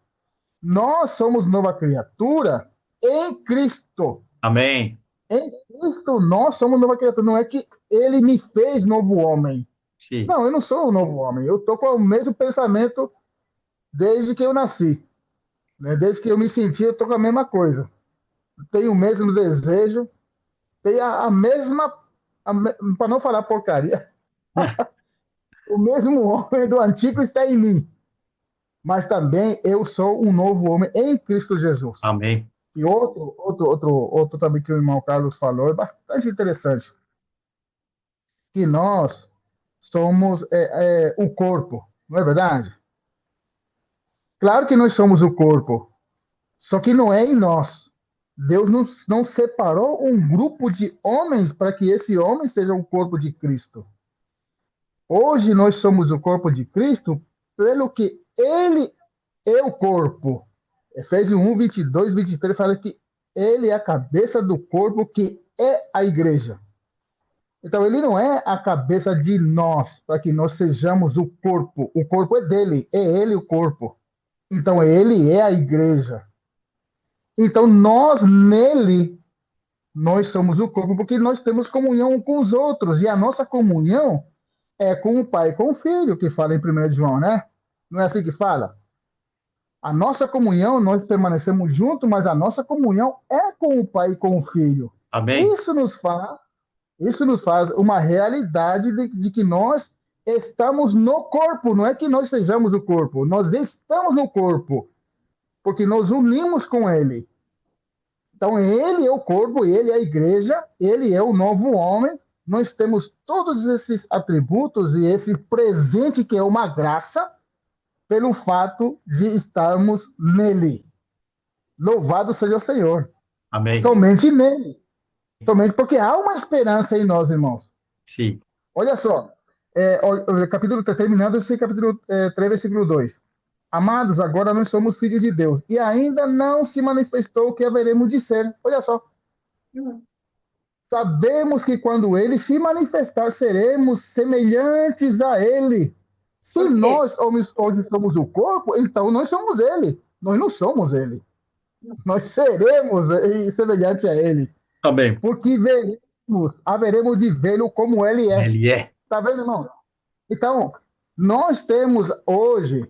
S4: Nós somos nova criatura em Cristo.
S1: Amém.
S4: Em Cristo nós somos nova criatura. Não é que ele me fez novo homem.
S1: Sim.
S4: Não, eu não sou um novo homem. Eu estou com o mesmo pensamento desde que eu nasci. Né? Desde que eu me senti, eu estou com a mesma coisa. Tenho o mesmo desejo, tenho a mesma, para não falar porcaria, o mesmo homem do antigo está em mim. Mas também eu sou um novo homem em Cristo Jesus.
S1: Amém.
S4: E outro também que o irmão Carlos falou, é bastante interessante, que nós somos o corpo, não é verdade? Claro que nós somos o corpo, só que não é em nós. Deus não separou um grupo de homens para que esse homem seja o corpo de Cristo. Hoje nós somos o corpo de Cristo pelo que ele é o corpo. Efésios 1, 22, 23 fala que ele é a cabeça do corpo que é a igreja. Então ele não é a cabeça de nós, para que nós sejamos o corpo. O corpo é dele, é ele o corpo. Então ele é a igreja. Então nós nele nós somos o corpo porque nós temos comunhão com os outros e a nossa comunhão é com o Pai e com o Filho, que fala em 1 João, né? Não é assim que fala? A nossa comunhão, nós permanecemos juntos, mas a nossa comunhão é com o Pai e com o Filho.
S1: Amém.
S4: Isso nos faz uma realidade de que nós estamos no corpo, não é que nós sejamos o corpo, nós estamos no corpo, porque nos unimos com ele. Então, ele é o corpo, ele é a igreja, ele é o novo homem. Nós temos todos esses atributos e esse presente que é uma graça pelo fato de estarmos nele. Louvado seja o Senhor.
S1: Amém.
S4: Somente nele. Somente porque há uma esperança em nós, irmãos.
S1: Sim.
S4: Olha só, capítulo 3, terminando esse capítulo 3, versículo 2. Amados, agora nós somos filhos de Deus e ainda não se manifestou o que haveremos de ser. Olha só. Sabemos que quando ele se manifestar, seremos semelhantes a ele. Se
S5: Por quê?
S4: nós hoje somos o corpo, então nós somos ele. Nós não somos ele. Nós seremos semelhantes a ele.
S1: Amém.
S4: Porque haveremos de vê-lo como ele é.
S1: Ele é.
S4: Está vendo, irmão? Então, nós temos hoje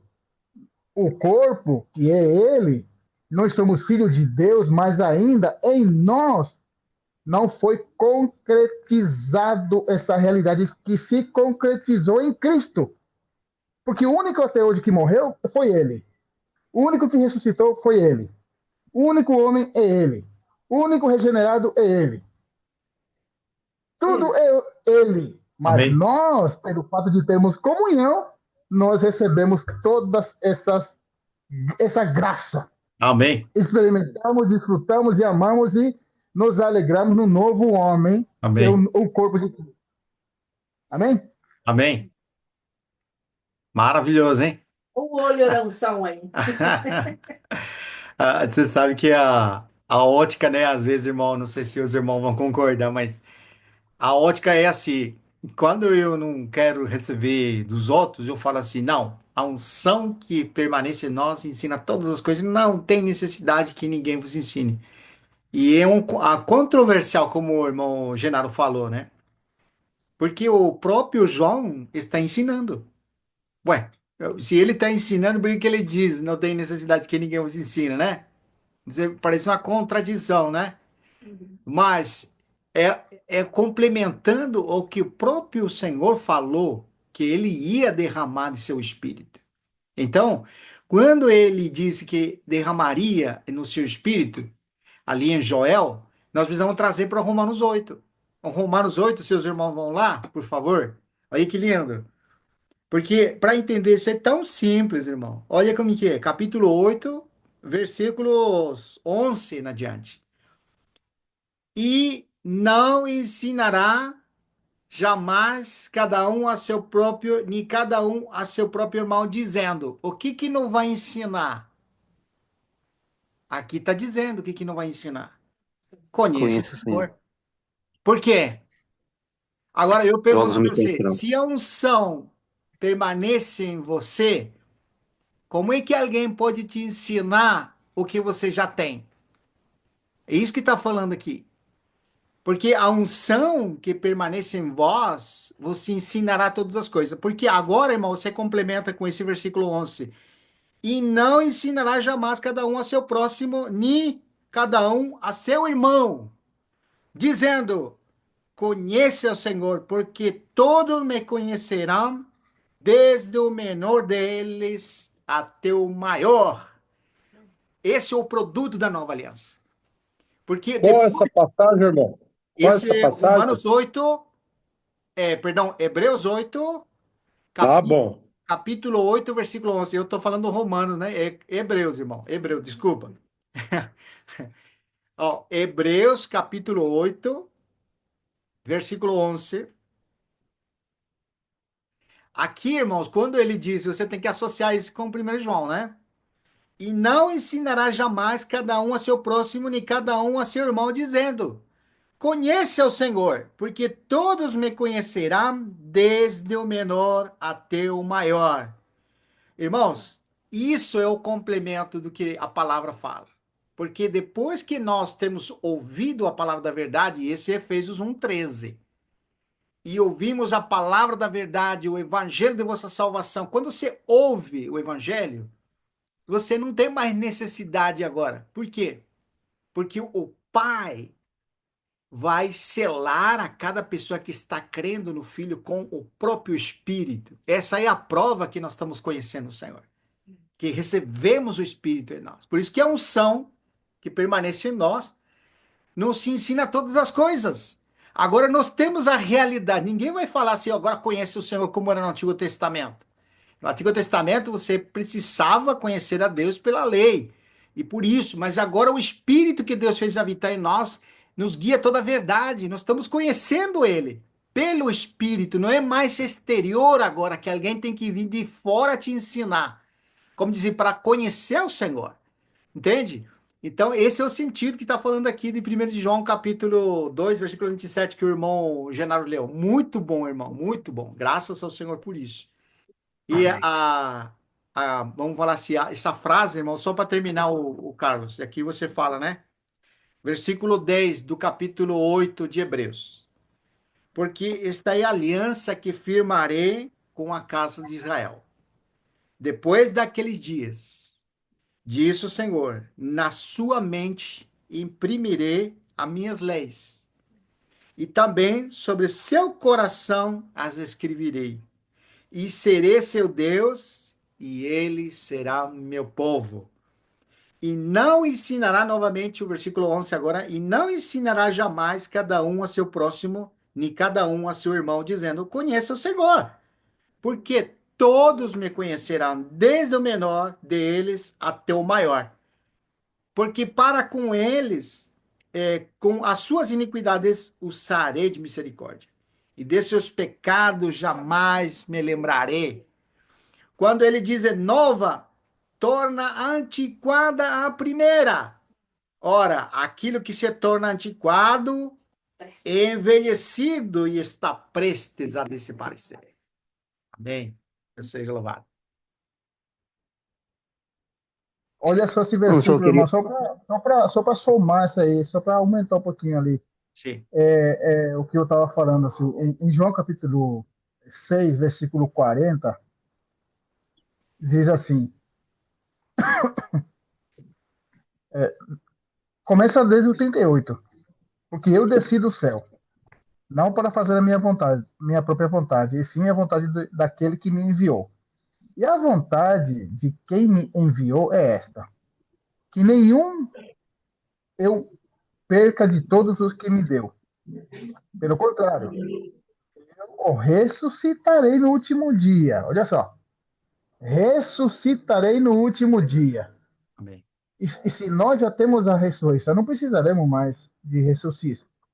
S4: o corpo, que é ele, nós somos filhos de Deus, mas ainda em nós não foi concretizado essa realidade que se concretizou em Cristo. Porque o único até hoje que morreu foi ele. O único que ressuscitou foi ele. O único homem é ele. O único regenerado é ele. Tudo é ele. Mas
S1: Amém.
S4: nós, pelo fato de termos comunhão, nós recebemos essa graça.
S1: Amém.
S4: Experimentamos, desfrutamos e amamos e nos alegramos no novo homem, que é
S1: Amém.
S4: o corpo de Cristo. Amém?
S1: Amém. Maravilhoso, hein?
S5: O olho da unção aí.
S1: Você sabe que a ótica, né? Às vezes, irmão, não sei se os irmãos vão concordar, mas a ótica é assim. Quando eu não quero receber dos outros, eu falo assim: não, a unção que permanece em nós ensina todas as coisas, não tem necessidade que ninguém vos ensine. E é a controversial, como o irmão Genaro falou, né? Porque o próprio João está ensinando. Ué, se ele está ensinando, por que que ele diz não tem necessidade que ninguém vos ensine, né? Parece uma contradição, né? Mas é complementando o que o próprio Senhor falou, que ele ia derramar de seu espírito. Então, quando ele disse que derramaria no seu espírito, ali em Joel, nós precisamos trazer para Romanos 8. Romanos 8, seus irmãos vão lá, por favor. Aí que lindo. Porque para entender isso é tão simples, irmão. Olha como que é, capítulo 8, versículos 11 na diante. E não ensinará jamais cada um a seu próprio, nem cada um a seu próprio irmão, dizendo: o que que não vai ensinar? Aqui está dizendo o que que não vai ensinar. Conheça o
S3: Conheço, sim.
S1: Senhor. Por quê? Agora eu
S3: Todos
S1: pergunto
S3: me
S1: para você:
S3: conhecerão.
S1: se a unção permanece em você, como é que alguém pode te ensinar o que você já tem? É isso que está falando aqui. Porque a unção que permanece em vós, você ensinará todas as coisas. Porque agora, irmão, você complementa com esse versículo 11. E não ensinará jamais cada um a seu próximo, nem cada um a seu irmão, dizendo: conheça o Senhor, porque todos me conhecerão, desde o menor deles até o maior. Esse é o produto da nova aliança. Porque
S6: Qual é
S1: depois,
S6: essa passagem, irmão? Qual é
S1: esse
S6: essa
S1: é
S6: passagem?
S1: Romanos 8, perdão, Hebreus 8,
S6: Ah,
S1: capi-
S6: bom.
S1: capítulo 8, versículo 11. Eu estou falando Romanos, né? É Hebreus, irmão. Hebreus, desculpa. Ó, Hebreus, capítulo 8, versículo 11. Aqui, irmãos, quando ele diz, você tem que associar isso com 1 João, né? E não ensinará jamais cada um a seu próximo, nem cada um a seu irmão, dizendo: conheça o Senhor, porque todos me conhecerão, desde o menor até o maior. Irmãos, isso é o complemento do que a palavra fala. Porque depois que nós temos ouvido a palavra da verdade, esse é Efésios 1:13, e ouvimos a palavra da verdade, o evangelho de vossa salvação. Quando você ouve o evangelho, você não tem mais necessidade agora. Por quê? Porque o Pai vai selar a cada pessoa que está crendo no Filho com o próprio Espírito. Essa é a prova que nós estamos conhecendo o Senhor, que recebemos o Espírito em nós. Por isso que a unção que permanece em nós não se ensina todas as coisas. Agora nós temos a realidade. Ninguém vai falar assim, agora conhece o Senhor como era no Antigo Testamento. No Antigo Testamento você precisava conhecer a Deus pela lei. E por isso, mas agora o Espírito que Deus fez habitar em nós nos guia toda a verdade. Nós estamos conhecendo Ele pelo Espírito. Não é mais exterior agora que alguém tem que vir de fora te ensinar. Como dizer, para conhecer o Senhor. Entende? Então, esse é o sentido que está falando aqui de 1 de João, capítulo 2, versículo 27, que o irmão Genaro leu. Muito bom, irmão, muito bom. Graças ao Senhor por isso. E
S2: Amém.
S1: vamos falar assim, essa frase, irmão, só para terminar o Carlos, aqui você fala, né? Versículo 10 do capítulo 8 de Hebreus. Porque esta é a aliança que firmarei com a casa de Israel. Depois daqueles dias, diz o Senhor, na sua mente imprimirei as minhas leis, e também sobre seu coração as escreverei, e serei seu Deus, e ele será meu povo. E não ensinará, novamente o versículo 11 agora, e não ensinará jamais cada um a seu próximo, nem cada um a seu irmão, dizendo: conheça o Senhor, porque todos me conhecerão, desde o menor deles até o maior. Porque para com eles, com as suas iniquidades, os sarei de misericórdia. E de seus pecados jamais me lembrarei. Quando ele diz nova, torna antiquada a primeira. Ora, aquilo que se torna antiquado, envelhecido e está prestes a desaparecer. Amém. Eu seja louvado.
S4: Olha só esse
S3: Eu só
S4: versículo,
S3: queria.
S4: irmão, só para somar isso aí, só para aumentar um pouquinho ali.
S1: Sim.
S4: O que eu estava falando, assim, em João capítulo 6, versículo 40, diz assim, começa desde o 38, porque eu desci do céu, não para fazer a minha vontade, minha própria vontade, e sim a vontade daquele que me enviou. E a vontade de quem me enviou é esta, que nenhum eu perca de todos os que me deu. Pelo contrário, eu ressuscitarei no último dia. Olha só, ressuscitarei no último dia.
S1: Amém.
S4: E se nós já temos a ressurreição, não precisaremos mais de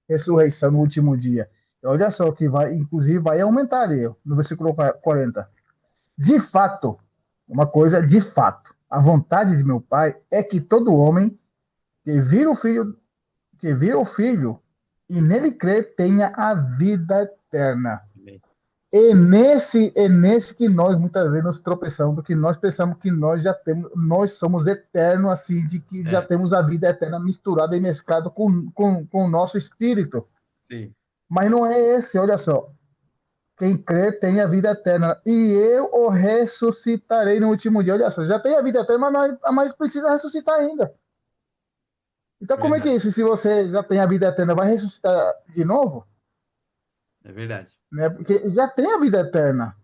S4: ressurreição no último dia. Olha só que vai, inclusive, vai aumentar ali, no versículo 40. De fato, uma coisa de fato, a vontade de meu Pai é que todo homem que vira o Filho e nele crê tenha a vida eterna.
S1: Amém.
S4: É nesse que nós muitas vezes nos tropeçamos, porque nós pensamos que nós somos eternos, assim, de que já temos a vida eterna misturada e mesclada com o nosso espírito.
S1: Sim,
S4: Mas não é esse, olha só. Quem crê tem a vida eterna. E eu o ressuscitarei no último dia. Olha só, já tem a vida eterna, mas precisa ressuscitar ainda. Então, como é que é
S1: verdade.
S4: isso? Se você já tem a vida eterna, vai ressuscitar de novo?
S1: É verdade.
S4: Né? Porque já tem a vida eterna.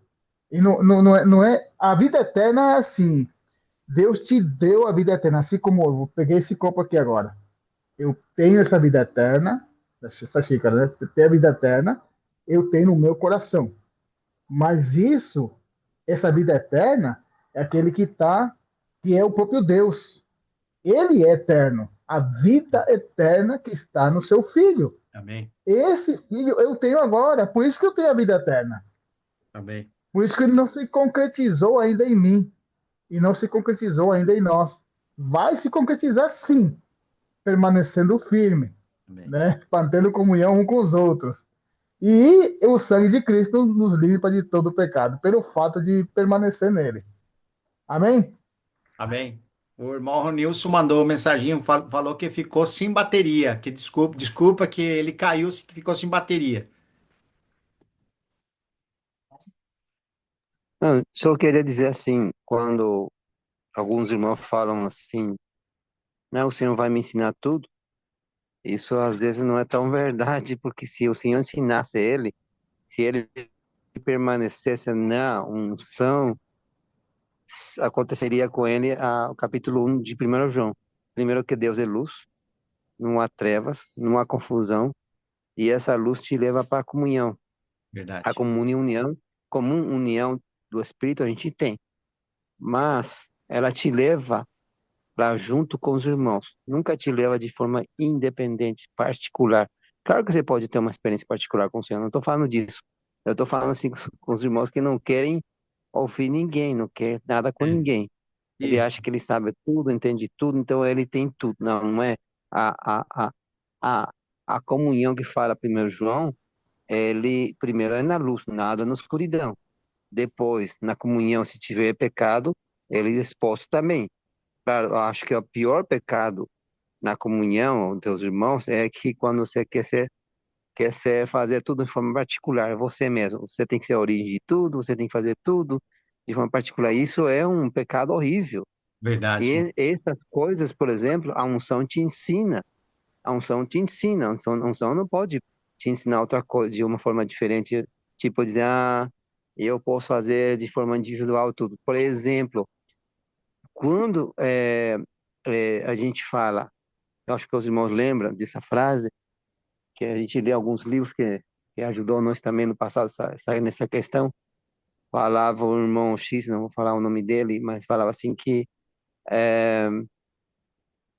S4: E não é. A vida eterna é assim. Deus te deu a vida eterna, assim como eu peguei esse copo aqui agora. Eu tenho essa vida eterna, essa xícara, né? Eu tenho a vida eterna, eu tenho no meu coração. Mas isso, essa vida eterna, é aquele que é o próprio Deus. Ele é eterno. A vida eterna que está no seu filho.
S1: Amém.
S4: Esse filho eu tenho agora, por isso que eu tenho a vida eterna.
S1: Amém.
S4: Por isso que ele não se concretizou ainda em mim e não se concretizou ainda em nós. Vai se concretizar sim, permanecendo firme,
S1: Amém.
S4: né? Mantendo comunhão um com os outros. E o sangue de Cristo nos limpa de todo pecado, pelo fato de permanecer nele. Amém?
S1: Amém. O irmão Ronilson mandou uma mensagem, falou que ficou sem bateria, que desculpa que ele caiu, que ficou sem bateria.
S3: Não, só queria dizer assim, quando alguns irmãos falam assim, não, o Senhor vai me ensinar tudo, isso às vezes não é tão verdade, porque se o Senhor ensinasse ele, se ele permanecesse na unção, aconteceria com ele o capítulo 1 de 1 João. Primeiro que Deus é luz, não há trevas, não há confusão, e essa luz te leva para a comunhão. A
S1: Verdade.
S3: comum união do Espírito a gente tem, mas ela te leva para junto com os irmãos, nunca te leva de forma independente, particular. Claro que você pode ter uma experiência particular com o Senhor, não estou falando disso. Eu estou falando assim com os irmãos que não querem ouvir ninguém, não quer nada com
S1: É,
S3: ninguém. Ele
S1: isso.
S3: acha que ele sabe tudo, entende tudo, então ele tem tudo. Não, não é. A, a, a, a comunhão que fala 1 João, ele primeiro é na luz, nada na escuridão. Depois, na comunhão, se tiver pecado, ele é exposto também. Claro, eu acho que o pior pecado na comunhão dos teus irmãos é que quando você quer ser fazer tudo de forma particular, você mesmo. Você tem que ser a origem de tudo, você tem que fazer tudo de forma particular. Isso é um pecado horrível.
S1: Verdade.
S3: E essas coisas, por exemplo, a unção te ensina. A unção te ensina. A unção não pode te ensinar outra coisa de uma forma diferente. Tipo, dizer, eu posso fazer de forma individual tudo. Por exemplo, quando a gente fala, eu acho que os irmãos lembram dessa frase, que a gente lê alguns livros que ajudou nós também no passado nessa questão. Falava o irmão X, não vou falar o nome dele, mas falava assim que é,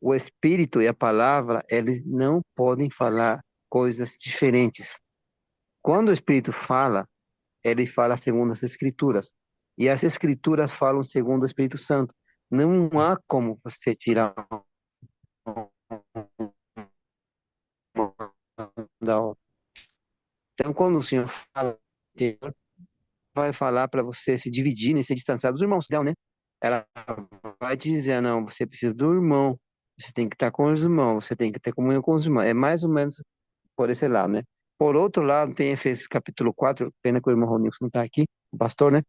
S3: o Espírito e a palavra, eles não podem falar coisas diferentes. Quando o Espírito fala, ele fala segundo as Escrituras. E as Escrituras falam segundo o Espírito Santo. Não há como você tirar uma da outra. Então, quando o Senhor fala, Ele vai falar para você se dividir, né, se distanciar dos irmãos, não, né? Ela vai te dizer, não, você precisa do irmão, você tem que estar com os irmãos, você tem que ter comunhão com os irmãos. É mais ou menos por esse lado, né? Por outro lado, tem Efésios capítulo 4, pena que o irmão Ronilson não está aqui, o pastor, né?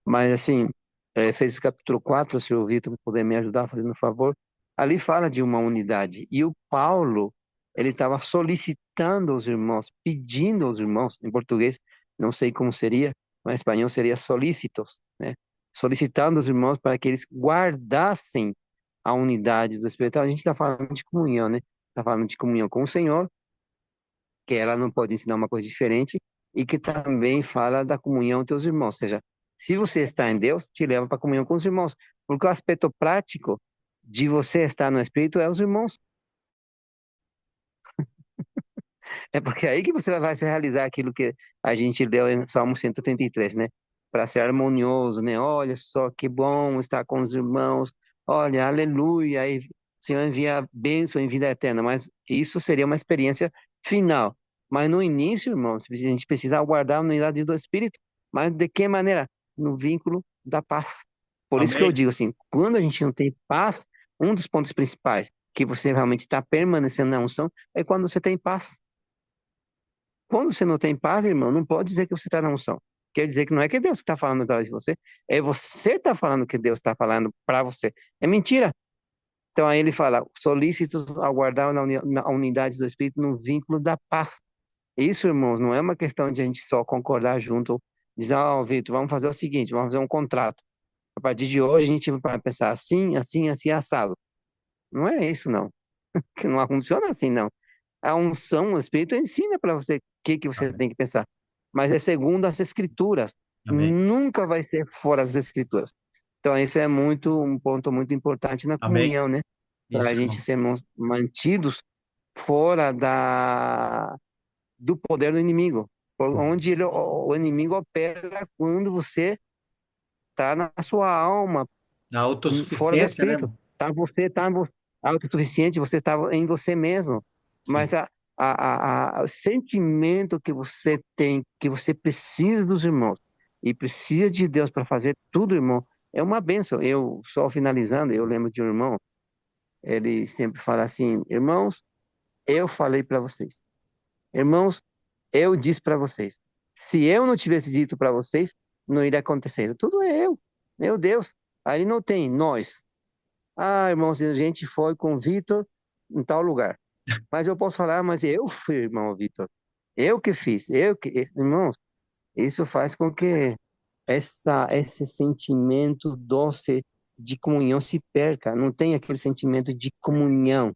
S3: Mas, assim, Efésios capítulo 4, se o Vitor puder me ajudar fazendo um favor, ali fala de uma unidade. E o Paulo, ele estava solicitando aos irmãos, pedindo aos irmãos, em português, não sei como seria, mas em espanhol seria solícitos, né? Solicitando aos irmãos para que eles guardassem a unidade do Espírito. A gente está falando de comunhão, né? Está falando de comunhão com o Senhor, que ela não pode ensinar uma coisa diferente, e que também fala da comunhão com teus irmãos. Ou seja, se você está em Deus, te leva para a comunhão com os irmãos. Porque o aspecto prático de você estar no Espírito é os irmãos. É porque é aí que você vai se realizar aquilo que a gente leu em Salmo 133, né? Para ser harmonioso, né? Olha só que bom estar com os irmãos. Olha, aleluia. Aí o Senhor envia bênção em vida eterna. Mas isso seria uma experiência final. Mas no início, irmãos, a gente precisa guardar a unidade do Espírito. Mas de que maneira? No vínculo da paz. Por isso que eu
S1: Amém.
S3: digo assim, quando a gente não tem paz, um dos pontos principais que você realmente está permanecendo na unção é quando você tem paz. quando você não tem paz, irmão, não pode dizer que você está na unção. Quer dizer que não é que Deus está falando através de você, é você está falando que Deus está falando para você. É mentira. Então aí ele fala, solícitos ao guardar na unidade do Espírito no vínculo da paz. Isso, irmãos, não é uma questão de a gente só concordar junto, dizer, Vitor, vamos fazer o seguinte, vamos fazer um contrato. A partir de hoje a gente vai pensar assim, assim, assim, assado. Não é isso, não. Que não funciona assim, não. A unção, o Espírito ensina para você o que você
S1: Amém.
S3: tem que pensar. Mas é segundo as Escrituras.
S1: Amém.
S3: Nunca vai ser fora das Escrituras. Então, esse é um ponto muito importante na
S1: Amém.
S3: comunhão, né? Para a
S1: Isso,
S3: gente
S1: irmão.
S3: ser mantidos fora do poder do inimigo. Onde o inimigo opera quando você está na sua alma,
S1: Na
S3: fora do
S1: autossuficiência, né,
S3: Espírito.
S1: irmão?
S3: Você está autossuficiente, você está em você mesmo. Mas
S1: Sim.
S3: o sentimento que você tem, que você precisa dos irmãos e precisa de Deus para fazer tudo, irmão, é uma bênção. Eu, só finalizando, eu lembro de um irmão, ele sempre fala assim, irmãos, eu falei para vocês. Irmãos, eu disse para vocês. Se eu não tivesse dito para vocês, não iria acontecer. Tudo é eu. Meu Deus. Aí não tem nós. Ah, irmãos, a gente foi com o Vitor em tal lugar. Mas eu posso falar, mas eu fui, irmão Vitor. Eu que fiz. Irmãos, isso faz com que esse sentimento doce de comunhão se perca. Não tem aquele sentimento de comunhão.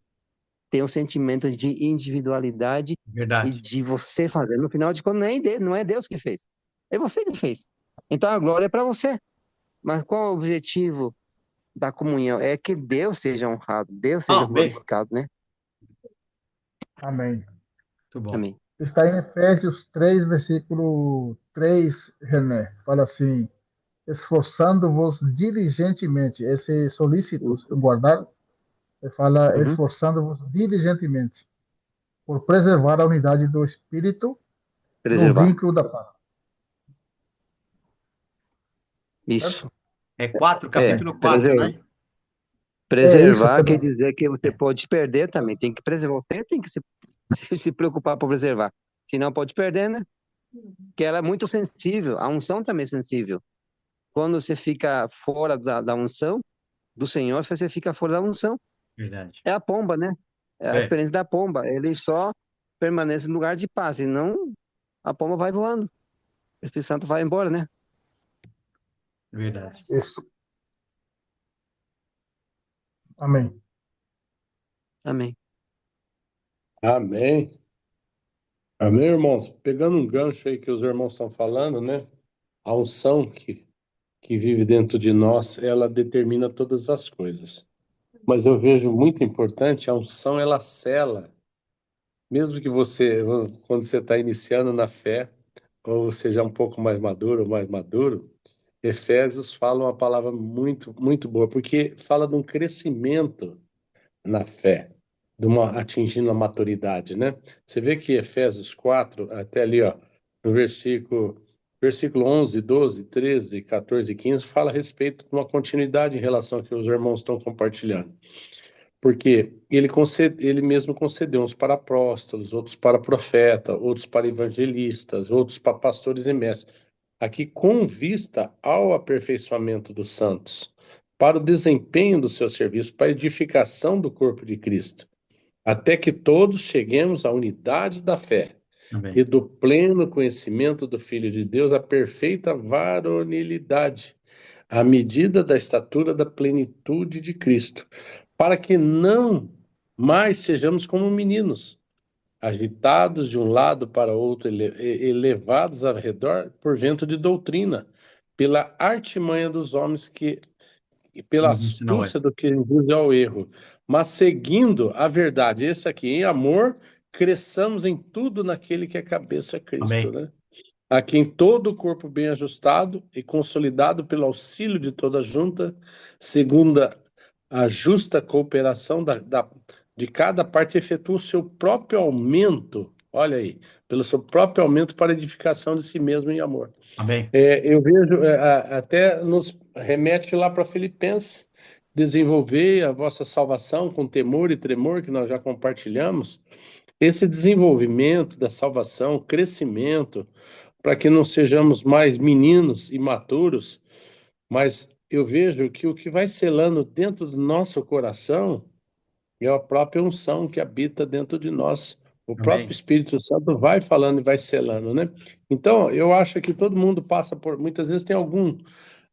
S3: Tem um sentimento de individualidade e
S1: Verdade.
S3: de você fazer. No final de contas, não é Deus que fez. É você que fez. Então a glória é para você. Mas qual é o objetivo da comunhão? É que Deus seja honrado, Deus seja
S1: Amém.
S3: glorificado, né?
S4: Amém.
S1: Muito bom.
S3: Amém.
S4: Está em Efésios 3, versículo 3, René. Fala assim: esforçando-vos diligentemente. Esse solícitos,
S3: Isso.
S4: guardar, ele fala
S3: Uhum.
S4: esforçando-vos diligentemente por preservar a unidade do Espírito no
S3: Preservar.
S4: vínculo da paz.
S3: Isso.
S4: Certo?
S1: É 4,
S3: É,
S1: capítulo 4, né?
S4: É isso,
S3: preservar quer
S4: perdão.
S3: dizer que você
S1: É.
S3: pode perder também. Tem que preservar. Você tem que se preocupar por preservar. Senão pode perder, né? Porque ela é muito sensível. A unção também é sensível. Quando você fica fora da unção do Senhor, você fica fora da unção.
S1: Verdade.
S3: É a pomba, né? É a
S1: É.
S3: experiência da pomba. Ele só permanece no lugar de paz, senão a pomba vai voando. O Espírito Santo vai embora, né?
S1: Verdade.
S4: Isso. Amém.
S3: Amém.
S6: Amém. Amém, irmãos? Pegando um gancho aí que os irmãos estão falando, né? A unção que vive dentro de nós, ela determina todas as coisas. Mas eu vejo muito importante, a unção, ela sela. Mesmo que você, quando você está iniciando na fé, ou seja um pouco mais maduro ou mais maduro, Efésios fala uma palavra muito, muito boa, porque fala de um crescimento na fé, atingindo a maturidade, né? Você vê que Efésios 4, até ali, ó, no versículo 11, 12, 13, 14 e 15, fala a respeito de uma continuidade em relação ao que os irmãos estão compartilhando. Porque ele mesmo concedeu uns para apóstolos, outros para profeta, outros para evangelistas, outros para pastores e mestres. Aqui com vista ao aperfeiçoamento dos santos, para o desempenho do seu serviço, para a edificação do corpo de Cristo, até que todos cheguemos à unidade da fé
S1: Amém.
S6: e do pleno conhecimento do Filho de Deus, à perfeita varonilidade, à medida da estatura da plenitude de Cristo, para que não mais sejamos como meninos, agitados de um lado para outro, elevados ao redor por vento de doutrina, pela artimanha dos homens e pela
S1: Isso não é.
S6: astúcia do que induz ao erro, mas seguindo a verdade, esse aqui, em amor, cresçamos em tudo naquele que é cabeça Cristo,
S1: Amém.
S6: né? A quem todo o corpo bem ajustado e consolidado pelo auxílio de toda a junta, segundo a justa cooperação de cada parte, efetua o seu próprio aumento, olha aí, pelo seu próprio aumento para edificação de si mesmo em amor.
S1: Amém.
S6: Eu vejo, até nos remete lá para Filipenses, desenvolver a vossa salvação com temor e tremor, que nós já compartilhamos, esse desenvolvimento da salvação, crescimento, para que não sejamos mais meninos imaturos, mas eu vejo que o que vai selando dentro do nosso coração é a própria unção que habita dentro de nós. O próprio
S1: Amém.
S6: Espírito Santo vai falando e vai selando, né? Então, eu acho que todo mundo passa por, muitas vezes tem algum,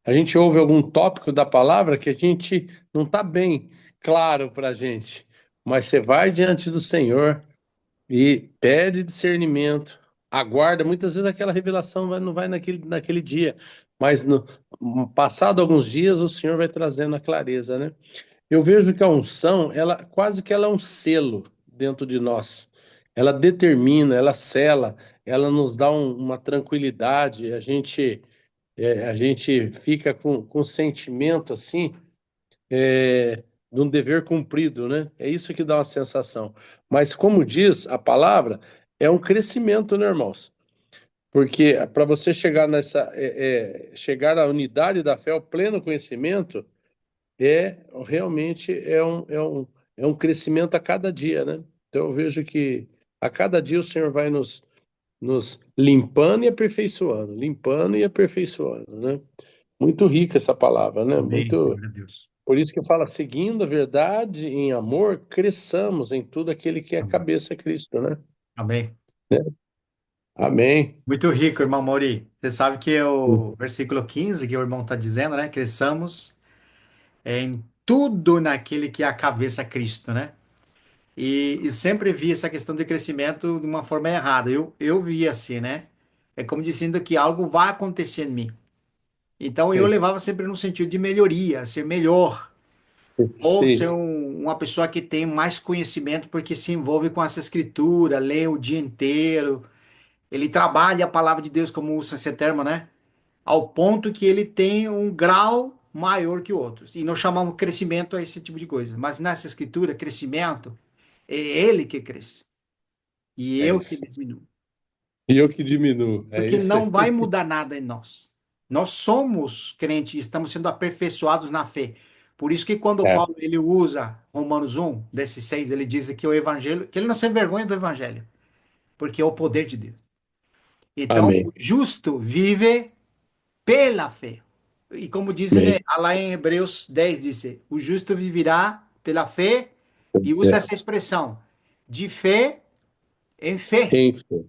S6: a gente ouve algum tópico da palavra que a gente não está bem claro para a gente, mas você vai diante do Senhor e pede discernimento, aguarda, muitas vezes aquela revelação não vai naquele dia, mas passado alguns dias o Senhor vai trazendo a clareza, né? Eu vejo que a unção, ela quase que ela é um selo dentro de nós. Ela determina, ela sela, ela nos dá uma tranquilidade, a gente fica com um sentimento assim, de um dever cumprido, né? É isso que dá uma sensação. Mas como diz a palavra, é um crescimento, né, irmãos? Porque para você chegar chegar à unidade da fé, ao pleno conhecimento, é realmente é um crescimento a cada dia, né? Então eu vejo que a cada dia o Senhor vai nos limpando e aperfeiçoando, né? Muito rica essa palavra, né?
S1: Amém.
S6: Muito,
S1: Glória a Deus.
S6: por isso que fala, seguindo a verdade em amor, cresçamos em tudo aquele que é a
S1: Amém.
S6: cabeça Cristo, né?
S1: Amém.
S6: Amém.
S1: Muito rico, irmão Mauri. Você sabe que é o versículo 15 que o irmão está dizendo, né? Cresçamos em tudo naquele que é a cabeça Cristo, né? E sempre vi essa questão de crescimento de uma forma errada. Eu vi assim, né? É como dizendo que algo vai acontecer em mim. Então eu
S6: Sim,
S1: levava sempre no sentido de melhoria, ser melhor, ou ser
S6: sim,
S1: uma pessoa que tem mais conhecimento porque se envolve com essa escritura, lê o dia inteiro, ele trabalha a palavra de Deus como o Sanseterma, né? Ao ponto que ele tem um grau maior que outros. E nós chamamos crescimento a esse tipo de coisa. Mas nessa escritura, crescimento é ele que cresce e
S6: é
S1: eu que
S6: isso.
S1: diminuo.
S6: E eu que diminuo, é
S1: Porque
S6: isso
S1: não
S6: aí.
S1: vai mudar nada em nós. Nós somos crentes, estamos sendo aperfeiçoados na fé. Por isso que quando
S6: É,
S1: Paulo ele usa Romanos 1, desses 6, ele diz que o evangelho, que ele não se envergonha do evangelho, porque é o poder de Deus. Então, o
S6: amém.
S1: justo vive pela fé. E como diz, né,
S6: Amém.
S1: lá em Hebreus 10, diz, o justo viverá pela fé, e usa
S6: É,
S1: essa expressão, de fé em fé.
S6: enfim.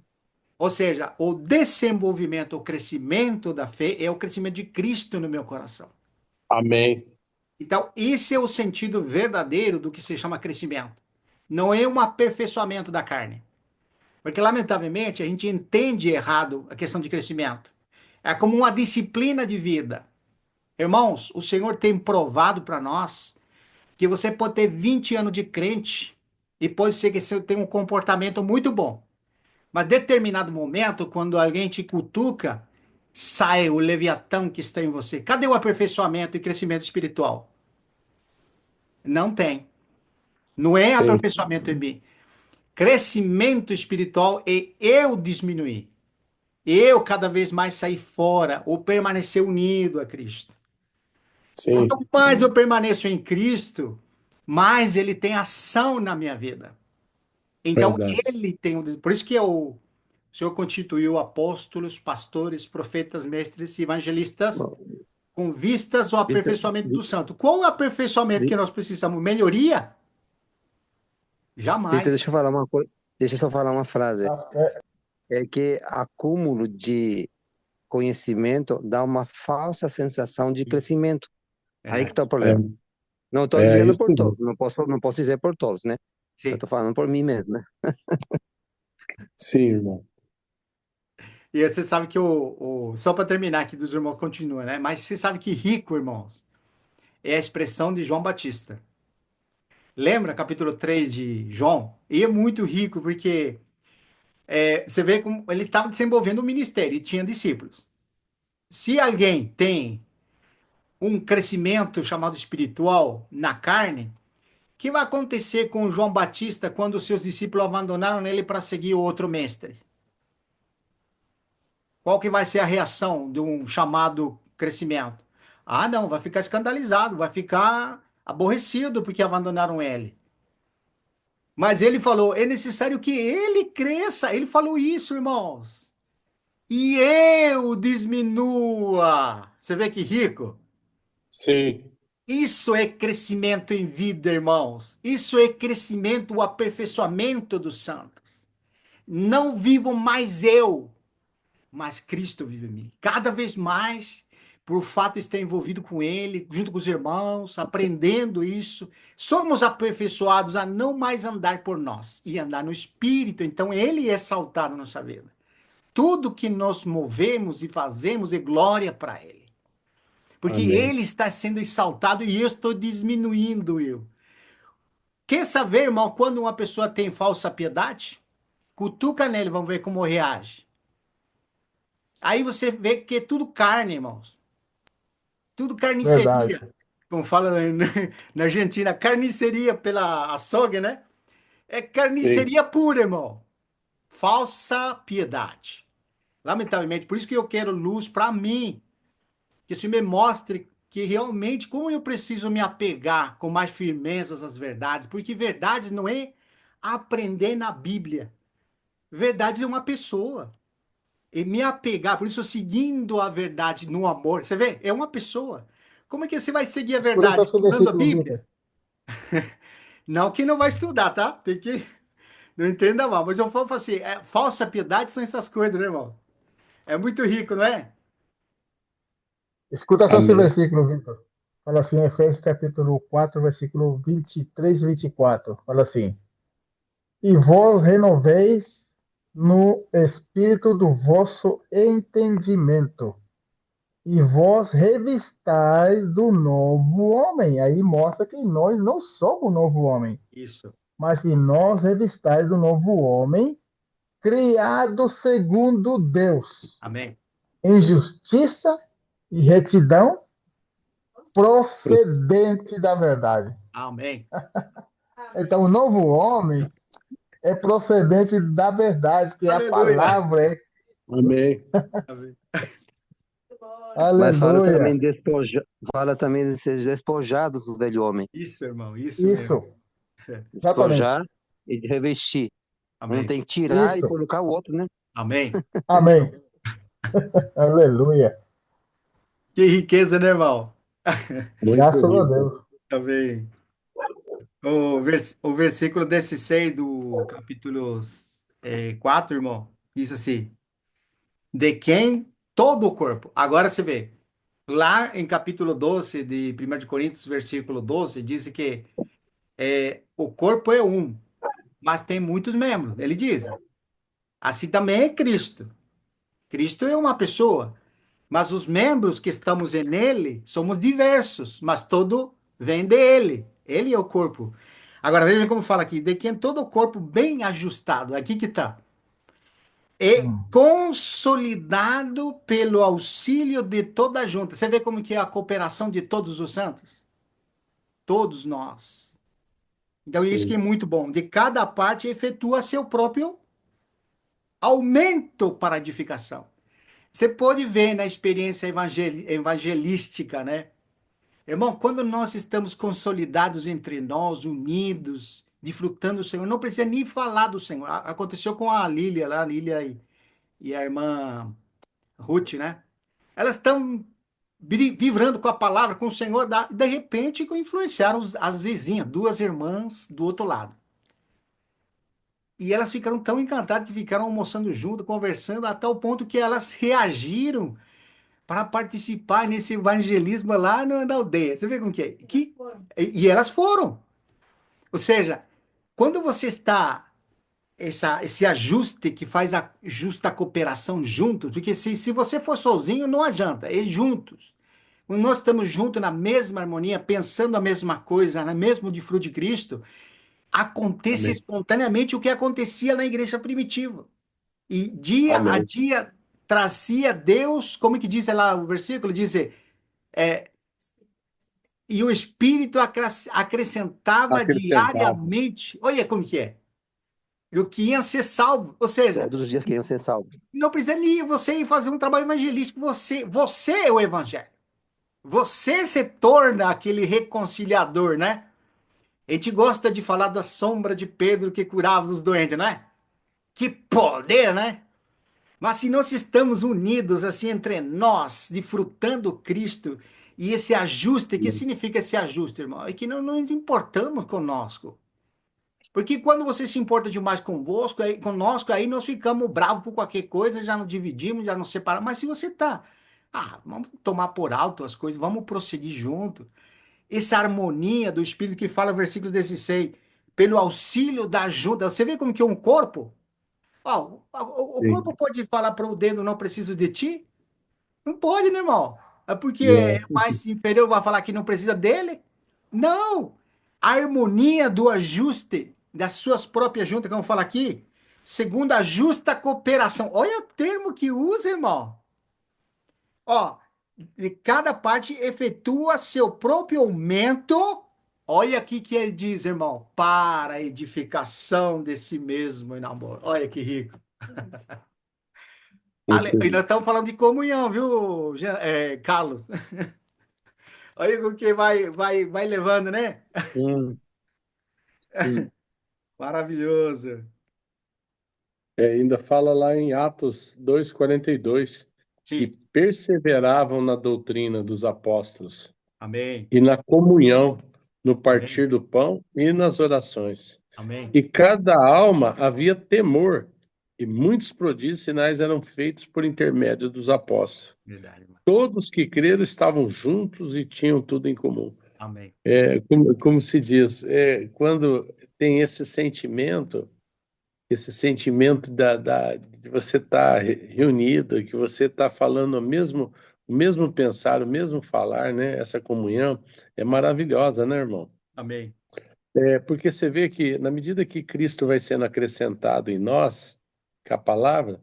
S1: Ou seja, o desenvolvimento, o crescimento da fé é o crescimento de Cristo no meu coração.
S6: Amém.
S1: Então, esse é o sentido verdadeiro do que se chama crescimento. Não é um aperfeiçoamento da carne. Porque, lamentavelmente, a gente entende errado a questão de crescimento. É como uma disciplina de vida. Irmãos, o Senhor tem provado para nós que você pode ter 20 anos de crente e pode ser que você tenha um comportamento muito bom. Mas determinado momento, quando alguém te cutuca, sai o leviatão que está em você. Cadê o aperfeiçoamento e crescimento espiritual? Não tem. Não é
S6: Sim,
S1: aperfeiçoamento em mim. Crescimento espiritual é eu diminuir. Eu cada vez mais sair fora ou permanecer unido a Cristo.
S6: sim,
S1: Quanto mais eu permaneço em Cristo, mais ele tem ação na minha vida. Então,
S6: verdade.
S1: ele tem. Por isso que o Senhor constituiu apóstolos, pastores, profetas, mestres e evangelistas com vistas ao
S3: Vitor,
S1: aperfeiçoamento do santo. Qual é o aperfeiçoamento que nós precisamos? Melhoria?
S3: Vitor, deixa
S1: Jamais.
S3: eu falar uma coisa, deixa eu só falar uma frase.
S4: A fé,
S3: É que acúmulo de conhecimento dá uma falsa sensação de
S1: Isso,
S3: crescimento. Aí que
S1: verdade.
S3: está o problema. Não estou
S6: É
S3: dizendo
S6: isso
S3: por
S6: mesmo.
S3: todos, não posso dizer por todos, né? Eu
S1: Sim.
S3: estou falando por mim mesmo, né?
S6: Sim, irmão.
S1: E você sabe que só para terminar aqui dos irmãos continua, né? Mas você sabe que rico, irmãos, é a expressão de João Batista. Lembra capítulo 3 de João? E é muito rico porque você vê como ele estava desenvolvendo o ministério e tinha discípulos. Se alguém tem um crescimento chamado espiritual na carne, o que vai acontecer com João Batista quando os seus discípulos abandonaram ele para seguir outro mestre? Qual que vai ser a reação de um chamado crescimento? Ah, não, vai ficar escandalizado, vai ficar aborrecido porque abandonaram ele. Mas ele falou, é necessário que ele cresça. Ele falou isso, irmãos. E eu diminua. Você vê que rico?
S6: Sim.
S1: Isso é crescimento em vida, irmãos. Isso é crescimento, o aperfeiçoamento dos santos. Não vivo mais eu, mas Cristo vive em mim. Cada vez mais, por fato de estar envolvido com Ele, junto com os irmãos, aprendendo isso, somos aperfeiçoados a não mais andar por nós e andar no Espírito. Então, Ele é exaltado na nossa vida. Tudo que nós movemos e fazemos é glória para Ele. Porque
S6: Amém.
S1: Ele está sendo exaltado e eu estou diminuindo eu. Quer saber, irmão, quando uma pessoa tem falsa piedade? Cutuca nele, vamos ver como reage. Aí você vê que é tudo carne, irmãos. Tudo
S4: Verdade.
S1: carniceria. Como fala na Argentina, carniceria pela açougue, né? É
S6: Sim.
S1: carniceria pura, irmão. Falsa piedade. Lamentavelmente, por isso que eu quero luz para mim. Que isso me mostre que realmente como eu preciso me apegar com mais firmeza às verdades. Porque verdades não é aprender na Bíblia. Verdades é uma pessoa. E me apegar, por isso, seguindo a verdade no amor. Você vê? É uma pessoa. Como é que você vai seguir a
S4: Escuta só
S1: verdade?
S4: esse
S1: Estudando a
S4: versículo,
S1: Bíblia?
S4: Victor.
S1: Não que não vai estudar, tá? Tem que. Não entenda mal, mas eu falo assim: falsa piedade são essas coisas, né, irmão? É muito rico, não é?
S4: Escuta só esse
S6: Amém.
S4: versículo, Victor. Fala assim, Efésios capítulo 4, versículo 23 e 24. Fala assim: E vós renoveis no espírito do vosso entendimento, e vós revistais do novo homem. Aí mostra que nós não somos o novo homem,
S1: Isso.
S4: mas que nós revistais do novo homem, criado segundo Deus,
S1: Amém.
S4: em justiça e retidão, procedente da verdade.
S1: Amém.
S4: Então, o novo homem é procedente da verdade, que é a
S1: Aleluia.
S4: palavra, é
S6: Amém.
S1: Amém.
S3: Mas
S4: aleluia.
S3: fala também de ser despojados do velho homem.
S1: Isso, irmão. Isso mesmo.
S4: Isso, exatamente.
S3: Despojar e de revestir. Um
S1: Amém.
S3: tem que tirar e
S4: Isso,
S3: colocar o outro, né?
S1: Amém.
S4: amém. Aleluia.
S1: Que riqueza, né, irmão?
S6: Muito
S4: Graças a
S6: rico.
S4: Deus.
S1: Amém. O versículo 16 do capítulo 4, irmão, diz assim: de quem todo o corpo. Agora você vê, lá em capítulo 12 de 1 de Coríntios, versículo 12, diz que o corpo é um, mas tem muitos membros. Ele diz: assim também é Cristo. Cristo é uma pessoa, mas os membros que estamos nele somos diversos, mas todo vem dele. Ele é o corpo. Agora veja como fala aqui, de quem todo o corpo bem ajustado, aqui que está, é
S4: Hum,
S1: consolidado pelo auxílio de toda a junta. Você vê como que é a cooperação de todos os santos? Todos nós. Então isso que é
S6: Sim.
S1: muito bom. De cada parte efetua seu próprio aumento para a edificação. Você pode ver na experiência evangelística, né? Irmão, quando nós estamos consolidados entre nós, unidos, desfrutando do Senhor, não precisa nem falar do Senhor. Aconteceu com a Lília lá, a Lília e a irmã Ruth, né? Elas estão vibrando com a palavra, com o Senhor, de repente influenciaram as vizinhas, duas irmãs do outro lado. E elas ficaram tão encantadas que ficaram almoçando junto, conversando, até o ponto que elas reagiram para participar nesse evangelismo lá na aldeia. Você vê como que é? E elas foram. Ou seja, quando você está esse ajuste que faz a justa cooperação juntos, porque se você for sozinho, não adianta, é juntos. Quando nós estamos juntos na mesma harmonia, pensando a mesma coisa, no mesmo de fruto de Cristo, acontece
S6: Amém.
S1: espontaneamente o que acontecia na igreja primitiva. E dia a
S6: Amém.
S1: dia trazia Deus, como que diz lá o versículo? Diz, e o Espírito acrescentava
S6: Acrescentava.
S1: diariamente. Olha como que é. E o que ia ser salvo. Ou seja,
S3: Todos os dias queriam ser salvos.
S1: não precisa nem você ir fazer um trabalho evangelístico. Você é o evangelho. Você se torna aquele reconciliador, né? A gente gosta de falar da sombra de Pedro que curava os doentes, não é? Que poder, né? Mas se nós estamos unidos assim entre nós, disfrutando Cristo, e esse ajuste, que significa esse ajuste, irmão? É que não nos importamos conosco. Porque quando você se importa demais convosco, aí, conosco, aí nós ficamos bravos por qualquer coisa, já nos dividimos, já nos separamos. Mas se você tá, vamos tomar por alto as coisas, vamos prosseguir junto. Essa harmonia do Espírito que fala, versículo 16, pelo auxílio da ajuda. Você vê como que é um corpo? Ó, o
S6: Sim.
S1: corpo pode falar para o dedo, não preciso de ti? Não pode, né, irmão? É porque é
S6: Não.
S1: mais inferior vai falar que não precisa dele? Não! A harmonia do ajuste das suas próprias juntas, como fala aqui, segundo a justa cooperação. Olha o termo que usa, irmão. Ó, de cada parte efetua seu próprio aumento. Olha aqui que ele diz, irmão, para a edificação de si mesmo em amor. Olha que rico. E nós estamos falando de comunhão, viu, Carlos? Olha com que vai levando, né?
S6: Sim, sim.
S1: Maravilhoso.
S6: Ainda fala lá em Atos 2:42 que
S1: Sim.
S6: perseveravam na doutrina dos apóstolos
S1: Amém.
S6: e na comunhão, no
S1: Amém.
S6: partir do pão e nas orações.
S1: Amém.
S6: E cada alma havia temor, e muitos prodígios e sinais eram feitos por intermédio dos apóstolos.
S1: Verdade, irmão.
S6: Todos que creram estavam juntos e tinham tudo em comum.
S1: Amém.
S6: Como se diz, quando tem esse sentimento de você estar reunido, que você está falando o mesmo pensar, o mesmo falar, né? Essa comunhão é maravilhosa, né, irmão?
S1: Amém.
S6: Porque você vê que, na medida que Cristo vai sendo acrescentado em nós, com a palavra,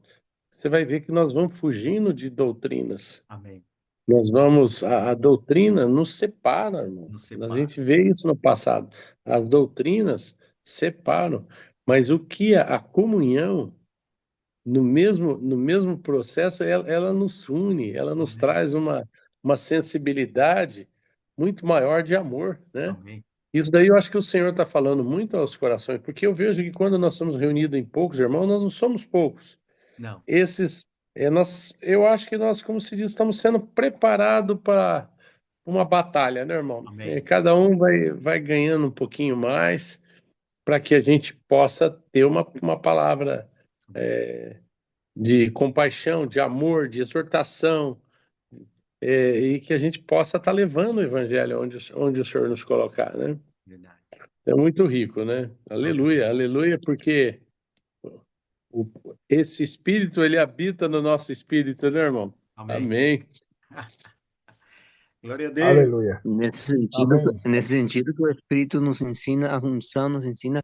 S6: você vai ver que nós vamos fugindo de doutrinas.
S1: Amém.
S6: A doutrina nos separa, irmão.
S1: Não
S6: A
S1: separa.
S6: gente vê isso no passado. As doutrinas separam, mas o que a comunhão, no mesmo processo, ela nos une, ela nos
S1: Amém.
S6: traz uma sensibilidade muito maior de amor, né?
S1: Amém.
S6: Isso daí eu acho que o Senhor está falando muito aos corações, porque eu vejo que quando nós estamos reunidos em poucos irmãos, nós não somos poucos.
S1: Não.
S6: Eu acho que nós, como se diz, estamos sendo preparados para uma batalha, né, irmão?
S1: Amém.
S6: Cada um vai ganhando um pouquinho mais para que a gente possa ter uma palavra de compaixão, de amor, de exortação, e que a gente possa estar levando o evangelho onde o Senhor nos colocar, né?
S1: Verdade.
S6: É muito rico, né? Aleluia,
S1: Aleluia.
S6: aleluia, porque o- esse espírito, ele habita no nosso espírito, né, irmão?
S1: Amém.
S6: Amém.
S1: Glória a Deus.
S4: Aleluia.
S3: Nesse
S4: Amém.
S3: sentido que o Espírito nos ensina, a unção nos ensina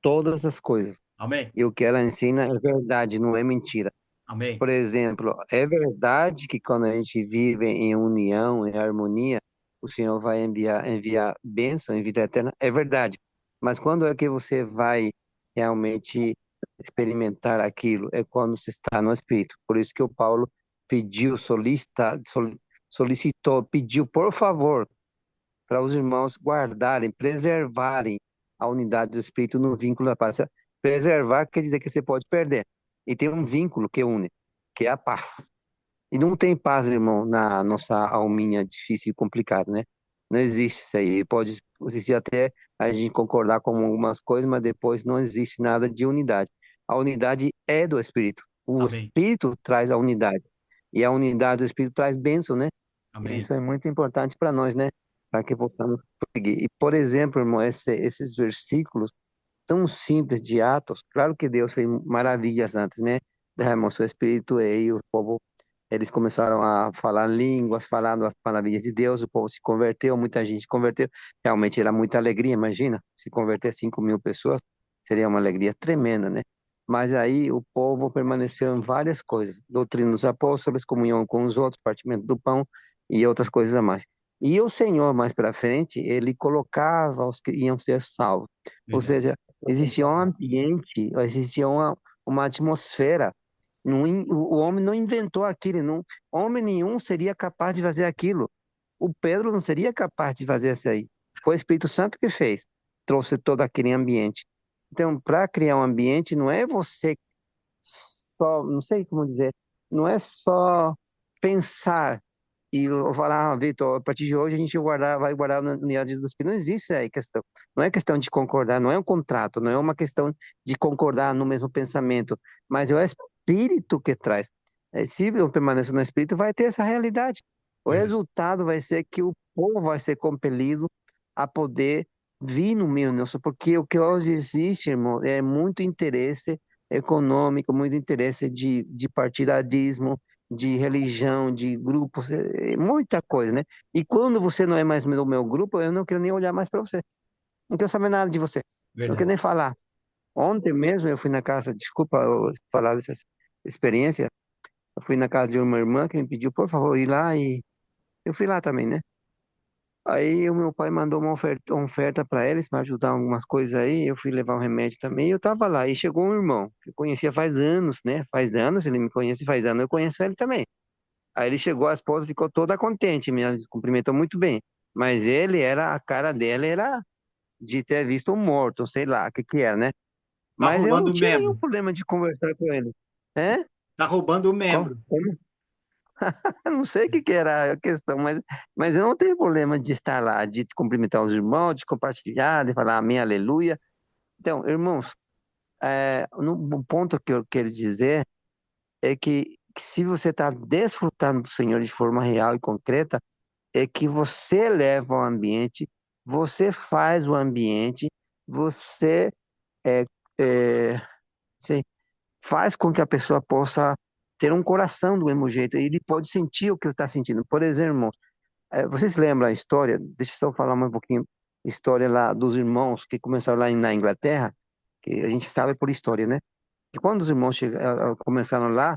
S3: todas as coisas.
S1: Amém.
S3: E o que ela ensina é verdade, não é mentira.
S1: Amém.
S3: Por exemplo, é verdade que quando a gente vive em união, em harmonia, o Senhor vai enviar bênção em vida eterna. É verdade. Mas quando é que você vai realmente experimentar aquilo? É quando você está no Espírito. Por isso que o Paulo pediu, solicitou, pediu, por favor, para os irmãos guardarem, preservarem a unidade do Espírito no vínculo da paz. Preservar quer dizer que você pode perder. E tem um vínculo que une, que é a paz. E não tem paz, irmão, na nossa alminha difícil e complicada, né? Não existe isso aí. Pode existir até a gente concordar com algumas coisas, mas depois não existe nada de unidade. A unidade é do Espírito. O
S1: Amém.
S3: Espírito traz a unidade. E a unidade do Espírito traz bênção, né?
S1: Amém.
S3: Isso é muito importante para nós, né? Para que possamos seguir. E, por exemplo, irmão, esses versículos tão simples de Atos, claro que Deus fez maravilhas antes, né? Derramou seu Espírito e aí o povo, eles começaram a falar línguas, falando as maravilhas de Deus, o povo se converteu, muita gente se converteu. Realmente era muita alegria, imagina, se converter 5.000 pessoas, seria uma alegria tremenda, né? Mas aí o povo permaneceu em várias coisas, doutrina dos apóstolos, comunhão com os outros, partimento do pão e outras coisas a mais. E o Senhor, mais para frente, ele colocava os que iam ser salvos. Ou
S1: Verdade.
S3: seja, existia um ambiente, existia uma atmosfera. O homem não inventou aquilo, não, homem nenhum seria capaz de fazer aquilo. O Pedro não seria capaz de fazer isso aí. Foi o Espírito Santo que fez. trouxe todo aquele ambiente. Então, para criar um ambiente, não é você só, não sei como dizer, não é só pensar e eu falar, Vitor, a partir de hoje a gente vai guardar na unidade do Espírito. Não existe aí questão. Não é questão de concordar, não é um contrato, não é uma questão de concordar no mesmo pensamento, mas é o Espírito que traz. Se eu permaneço no Espírito, vai ter essa realidade. O
S1: Verdade.
S3: resultado vai ser que o povo vai ser compelido a poder vir no meio nosso, porque o que hoje existe, irmão, é muito interesse econômico, muito interesse de partidarismo, de religião, de grupos, muita coisa, né? E quando você não é mais do meu grupo, eu não quero nem olhar mais para você. Não quero saber nada de você. Não quero
S1: Verdade.
S3: nem falar. Ontem mesmo eu fui na casa, desculpa eu falar dessa experiência, eu fui na casa de uma irmã que me pediu, por favor, ir lá e eu fui lá também, né? Aí o meu pai mandou uma oferta para eles para ajudar algumas coisas aí. Eu fui levar um remédio também. E eu tava lá e chegou um irmão que eu conhecia faz anos, né? Faz anos, ele me conhece faz anos, eu conheço ele também. Aí ele chegou, a esposa ficou toda contente, me cumprimentou muito bem. Mas a cara dele era de ter visto um morto, sei lá, o que que era, né?
S1: Tá
S3: Mas eu não
S1: roubando o
S3: tinha nenhum
S1: membro.
S3: problema de conversar com ele. É?
S1: Tá roubando o membro.
S3: Como? Eu não sei o que que era a questão, mas eu não tenho problema de estar lá, de cumprimentar os irmãos, de compartilhar, de falar amém, aleluia. Então, irmãos, o ponto que eu quero dizer é que se você está desfrutando do Senhor de forma real e concreta, é que você leva o ambiente, você faz o ambiente, você é, é, sei, faz com que a pessoa possa ter um coração do mesmo jeito, e ele pode sentir o que está sentindo. Por exemplo, irmãos, vocês lembram a história? Deixa eu só falar mais um pouquinho. História lá dos irmãos que começaram lá na Inglaterra, que a gente sabe por história, né? Que quando os irmãos começaram lá,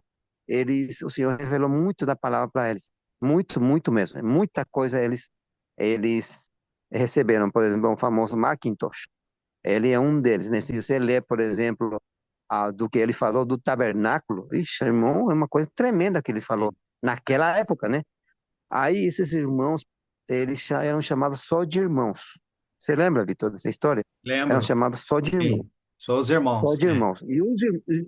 S3: o Senhor revelou muito da palavra para eles, muito, muito mesmo, muita coisa eles receberam. Por exemplo, o famoso Macintosh, ele é um deles, né? Se você ler, por exemplo, do que ele falou do tabernáculo, ixi, irmão, é uma coisa tremenda que ele falou
S1: Sim.
S3: naquela época, né? Aí esses irmãos, eles eram chamados só de irmãos. Você lembra, Vitor, dessa história? Eram
S1: Lembro.
S3: chamados só de irmãos.
S1: Sim. Só os
S3: Só
S1: irmãos.
S3: de
S1: É.
S3: irmãos.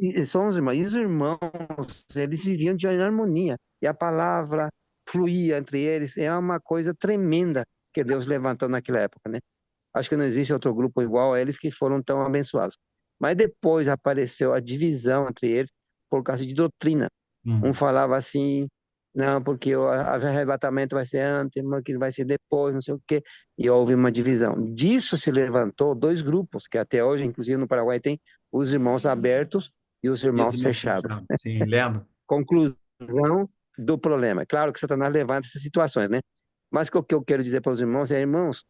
S3: E são os irmãos. E os irmãos, eles viviam de harmonia. E a palavra fluía entre eles. É uma coisa tremenda que Deus levantou naquela época, né? Acho que não existe outro grupo igual a eles que foram tão abençoados. Mas depois apareceu a divisão entre eles por causa de doutrina. Um
S1: Hum.
S3: falava assim, não, porque o arrebatamento vai ser antes, mas que vai ser depois, não sei o quê. E houve uma divisão. Disso se levantou dois grupos, que até hoje, inclusive no Paraguai, tem os irmãos abertos e os
S1: E os
S3: irmãos
S1: irmãos
S3: fechados.
S1: fechados. Sim, lembro.
S3: Conclusão do problema. É claro que Satanás levanta essas situações, né? Mas o que eu quero dizer para os irmãos é, irmãos,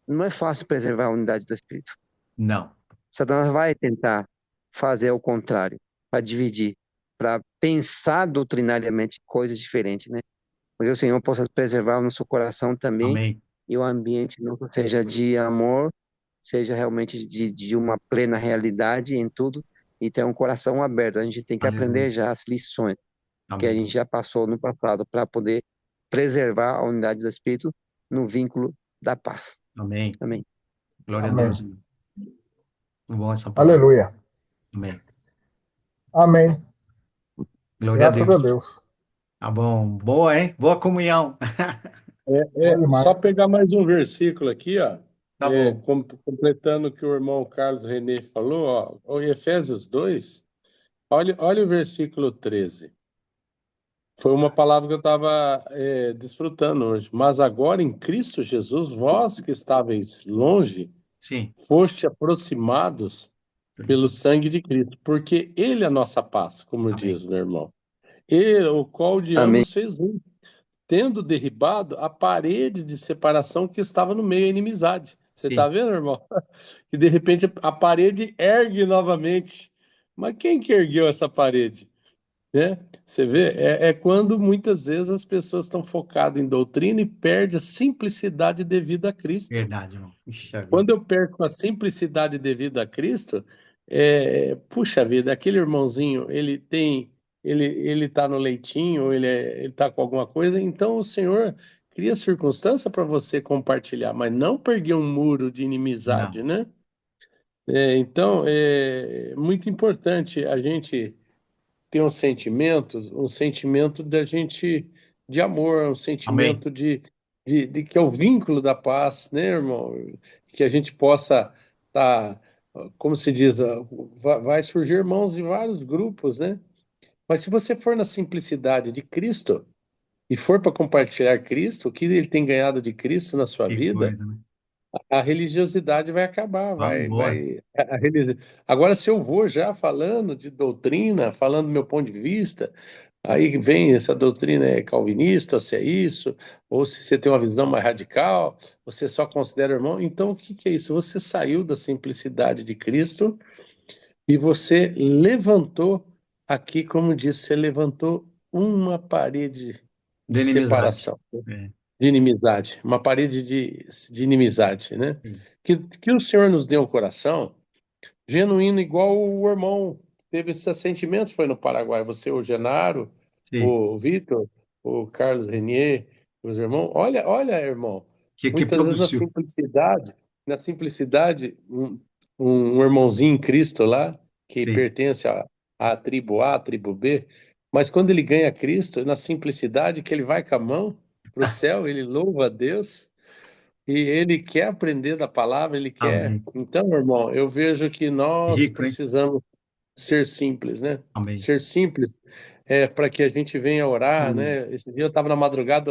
S3: não é fácil preservar a unidade do Espírito.
S1: Não.
S3: Satanás vai tentar fazer o contrário, para dividir, para pensar doutrinariamente coisas diferentes, né? Porque o Senhor possa preservar o nosso coração também
S1: Amém.
S3: e o ambiente não seja de amor, seja realmente de uma plena realidade em tudo e ter um coração aberto. A gente tem que
S1: Aleluia.
S3: aprender já as lições que a
S1: Amém.
S3: gente já passou no passado para poder preservar a unidade do Espírito no vínculo da paz.
S1: Amém.
S3: Amém.
S1: Glória a Deus.
S4: Amém.
S1: Muito bom essa palavra.
S4: Aleluia.
S1: Amém.
S4: Amém.
S1: Glória a
S4: Graças a
S1: Deus.
S4: Deus.
S1: Tá bom. Boa, hein? Boa comunhão.
S4: Bom
S6: Só
S4: demais.
S6: pegar mais um versículo aqui, ó,
S1: Tá bom.
S6: completando o que o irmão Carlos René falou, ó, o Efésios 2, olha o versículo 13. Foi uma palavra que eu estava desfrutando hoje. Mas agora em Cristo Jesus, vós que estáveis longe,
S1: Sim.
S6: foste aproximados pelo
S1: Isso.
S6: sangue de Cristo, porque Ele é a nossa paz, como
S1: Amém.
S6: diz, meu irmão. Ele, o qual de
S3: Amém.
S6: ambos fez um, tendo derribado a parede de separação que estava no meio da inimizade. Você está
S1: Sim.
S6: vendo, irmão? Que de repente a parede ergue novamente. Mas quem que ergueu essa parede? Né? Você vê, é quando muitas vezes as pessoas estão focadas em doutrina e perdem a simplicidade devida a Cristo.
S1: Verdade, irmão. Puxa vida.
S6: Quando eu perco a simplicidade devida a Cristo, puxa vida, aquele irmãozinho, ele está no leitinho, ele está com alguma coisa, então o Senhor cria circunstância para você compartilhar, mas não perder um muro de
S1: Não.
S6: inimizade, né? Então, é muito importante a gente ter um sentimento da gente de amor, um
S1: Amém.
S6: sentimento de que é o vínculo da paz, né, irmão? Que a gente possa estar, como se diz, vai surgir irmãos de vários grupos, né? Mas se você for na simplicidade de Cristo e for para compartilhar Cristo, o que ele tem ganhado de Cristo na sua
S1: Que
S6: vida,
S1: coisa, né?
S6: a religiosidade vai acabar,
S1: Vai embora.
S6: Agora, se eu vou já falando de doutrina, falando do meu ponto de vista, aí vem essa doutrina é calvinista, se é isso, ou se você tem uma visão mais radical, você só considera irmão. Então, o que que é isso? Você saiu da simplicidade de Cristo e você levantou aqui, como disse, você levantou uma parede
S1: De
S6: de
S1: inimizade.
S6: separação,
S1: É.
S6: de inimizade, uma parede de inimizade, né?
S1: Sim.
S6: Que o Senhor nos dê um coração genuíno, igual o irmão teve esse sentimento, foi no Paraguai. Você, o Genaro,
S1: Sim.
S6: o Vitor, o Carlos Renier, os irmãos. Olha, olha, irmão,
S1: Que
S6: muitas vezes
S1: produziu.
S6: na simplicidade, um irmãozinho em Cristo lá, que
S1: Sim.
S6: pertence à tribo A, à tribo B, mas quando ele ganha Cristo, na simplicidade que ele vai com a mão para o céu, ele louva a Deus. E ele quer aprender da palavra, ele quer.
S1: Amém.
S6: Então, meu irmão, eu vejo que nós
S1: Rico, hein?
S6: precisamos ser simples, né?
S1: Amém.
S6: Ser simples para que a gente venha orar,
S1: Hum.
S6: né? Esse dia eu estava na madrugada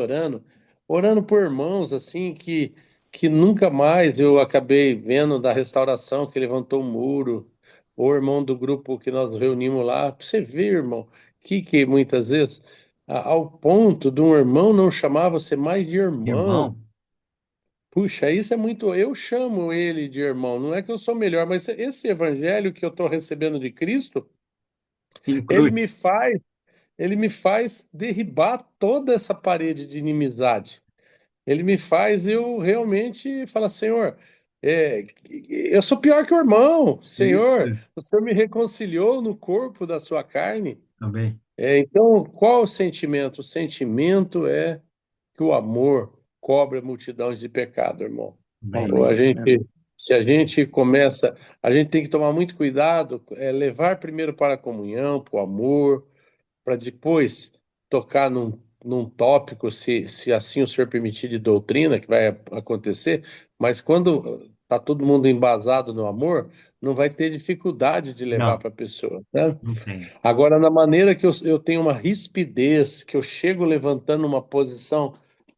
S6: orando por irmãos assim que nunca mais eu acabei vendo da restauração que levantou o muro, ou irmão do grupo que nós reunimos lá. Pra você ver, irmão, que muitas vezes ao ponto de um irmão não chamar você mais de irmão.
S1: Irmão,
S6: Puxa, isso é muito. Eu chamo ele de irmão, não é que eu sou melhor, mas esse evangelho que eu estou recebendo de Cristo, ele
S1: inclui.
S6: me faz, ele me faz derribar toda essa parede de inimizade. Ele me faz eu realmente falar, Senhor, eu sou pior que o irmão,
S1: Isso.
S6: Senhor, o Senhor me reconciliou no corpo da sua carne.
S1: Amém.
S6: Então, qual o sentimento? O sentimento é que o amor cobre multidões de pecado, irmão.
S1: Amém.
S6: Ou a
S3: Amém.
S6: gente, se a gente começa, a gente tem que tomar muito cuidado, levar primeiro para a comunhão, para o amor, para depois tocar num tópico, se assim o Senhor permitir, de doutrina, que vai acontecer, mas quando está todo mundo embasado no amor, não vai ter dificuldade de levar
S1: Não,
S6: para a pessoa, né?
S1: não tem.
S6: Agora, na maneira que eu tenho uma rispidez, que eu chego levantando uma posição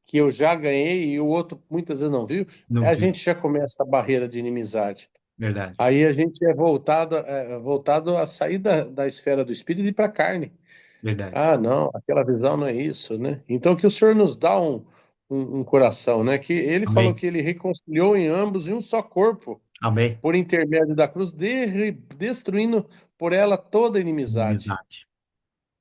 S6: que eu já ganhei e o outro muitas vezes não viu,
S1: Não
S6: a
S1: viu.
S6: gente já começa a barreira de inimizade.
S1: Verdade.
S6: Aí a gente é voltado a sair da esfera do espírito e ir para a carne.
S1: Verdade.
S6: Ah, não, aquela visão não é isso, né? Então que o Senhor nos dá um coração, né? Que ele falou
S1: Amém.
S6: que ele reconciliou em ambos em um só corpo,
S1: Amém.
S6: por intermédio da cruz, destruindo por ela toda a inimizade,
S1: Inimizade.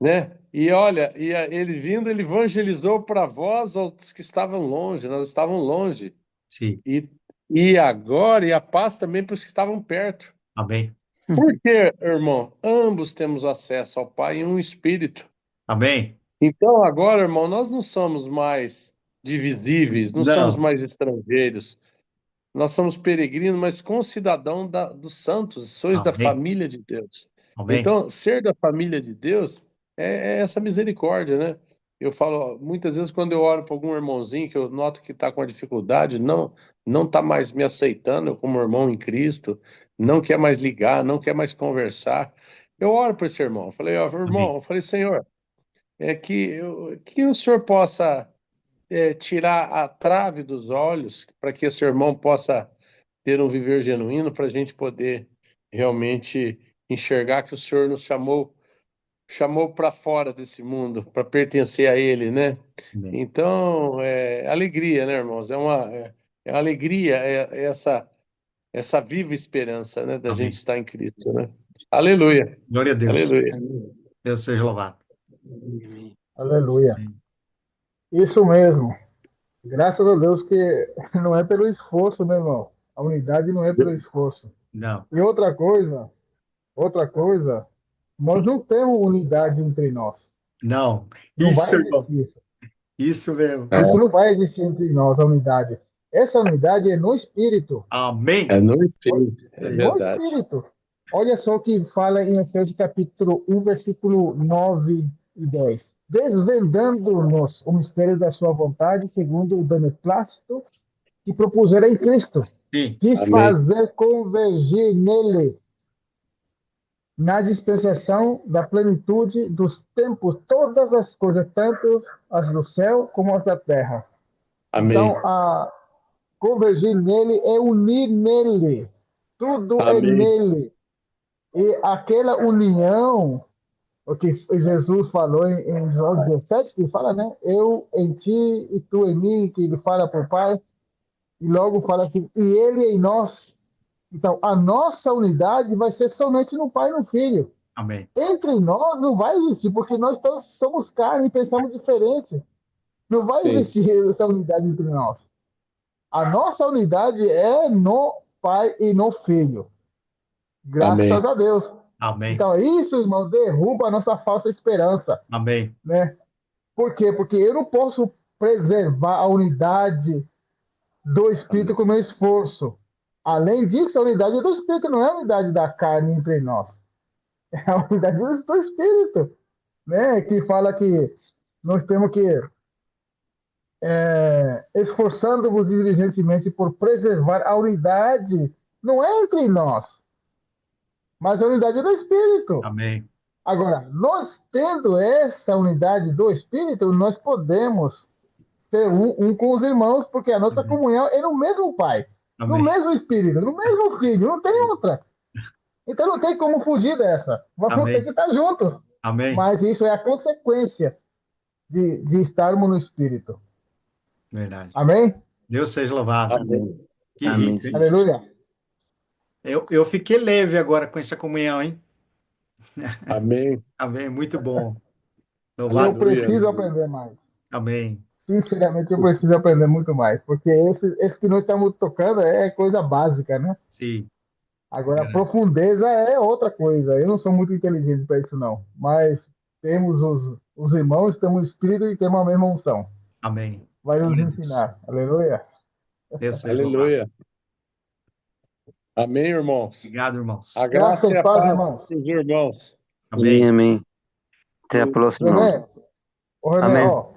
S6: né? E olha, ele vindo, ele evangelizou para vós, outros que estavam longe, nós estávamos longe.
S1: Sim.
S6: E, e agora, e a paz também para os que estavam perto.
S1: Amém.
S6: Por quê, irmão? Ambos temos acesso ao Pai em um espírito.
S1: Amém.
S6: Então, agora, irmão, nós não somos mais divisíveis, não somos
S1: Não.
S6: mais estrangeiros. Nós somos peregrinos, mas concidadão dos santos, sois da
S1: Amém.
S6: família de Deus.
S1: Amém.
S6: Então, ser da família de Deus é essa misericórdia, né? Eu falo, muitas vezes, quando eu oro para algum irmãozinho que eu noto que está com a dificuldade, não está mais me aceitando como irmão em Cristo, não quer mais ligar, não quer mais conversar. Eu oro para esse irmão. Eu falei, ó,
S1: Amém.
S6: irmão, eu falei, Senhor, que o Senhor possa tirar a trave dos olhos para que esse irmão possa ter um viver genuíno, para a gente poder realmente enxergar que o Senhor nos chamou para fora desse mundo, para pertencer a Ele, né?
S1: Amém.
S6: Então, alegria, né, irmãos? É uma alegria, essa viva esperança, né, da gente
S1: Amém.
S6: estar em Cristo, né? Aleluia,
S1: Glória a Deus.
S6: aleluia.
S1: Deus seja louvado.
S4: Aleluia.
S1: Amém.
S4: Isso mesmo. Graças a Deus que não é pelo esforço, meu irmão. A unidade não é pelo esforço.
S1: Não.
S4: E outra coisa, nós não temos unidade entre nós.
S1: Não.
S4: Não
S1: Isso,
S4: vai
S1: irmão.
S4: existir isso.
S1: Isso mesmo.
S6: É,
S4: Isso não vai existir entre nós, a unidade. Essa unidade é no Espírito.
S1: Amém.
S6: é no
S4: Olha,
S6: Espírito, é
S1: Aí.
S4: no
S6: verdade.
S4: Espírito. Olha só o que fala em Efésios capítulo 1, versículo 9 e 10. Desvendando-nos o mistério da sua vontade, segundo o beneplácito que propusera em Cristo,
S1: Sim.
S4: de
S6: Amém.
S4: fazer convergir nele, na dispensação da plenitude dos tempos, todas as coisas, tanto as do céu como as da terra. Então,
S6: Amém.
S4: a convergir nele é unir nele. Tudo é
S6: Amém.
S4: nele. E aquela união, o que Jesus falou em João 17, que fala, né? Eu em ti e tu em mim, que ele fala para o Pai, e logo fala que e ele em nós. Então, a nossa unidade vai ser somente no Pai e no Filho.
S1: Amém.
S4: Entre nós não vai existir, porque nós todos somos carne e pensamos diferente. Não vai
S6: Sim.
S4: existir essa unidade entre nós. A nossa unidade é no Pai e no Filho.
S6: Amém.
S4: Graças a Deus.
S1: Amém.
S4: Então, isso, irmão, derruba a nossa falsa esperança,
S1: Amém.
S4: né? Por quê? Porque eu não posso preservar a unidade do Espírito com o meu esforço. Além disso, a unidade do Espírito não é a unidade da carne entre nós. É a unidade do Espírito, né? Que fala que nós temos que, esforçando-vos diligentemente por preservar a unidade, não é entre nós, mas a unidade do Espírito.
S1: Amém.
S4: Agora, nós tendo essa unidade do Espírito, nós podemos ser um com os irmãos, porque a nossa
S1: Amém.
S4: comunhão é no mesmo Pai, no
S1: Amém.
S4: mesmo Espírito, no mesmo Filho, não tem outra. Então não tem como fugir dessa. Vamos ter
S1: Amém.
S4: que estar juntos.
S1: Amém.
S4: Mas isso é a consequência de estarmos no Espírito.
S1: Verdade.
S4: Amém?
S1: Deus seja louvado.
S6: Amém.
S1: Que
S3: Amém.
S1: rico, hein?
S4: Aleluia.
S1: Eu fiquei leve agora com essa comunhão, hein?
S6: Amém.
S1: Amém. Muito bom.
S4: Eu
S1: Louvado seja
S6: Aleluia.
S4: preciso
S1: Deus.
S4: aprender mais.
S1: Amém.
S4: Sinceramente, eu preciso aprender muito mais. Porque esse que nós estamos tocando é coisa básica, né?
S1: Sim.
S4: Agora, a
S1: Verdade.
S4: profundeza é outra coisa. Eu não sou muito inteligente para isso, não. Mas temos os irmãos, temos o Espírito e temos a mesma unção.
S1: Amém.
S4: Vai nos
S1: Glória a Deus.
S4: ensinar. Aleluia.
S1: Deus seja louvado.
S6: Aleluia. Amém, irmãos.
S1: Obrigado, irmãos.
S6: A
S4: Graça
S6: graça e
S4: e
S6: a
S4: paz,
S6: paz,
S4: irmãos.
S6: dos irmãos.
S3: Amém,
S1: Amém.
S3: amém. Até a
S1: Eu,
S3: próxima.
S4: René, ô René,
S3: Amém.
S4: ó,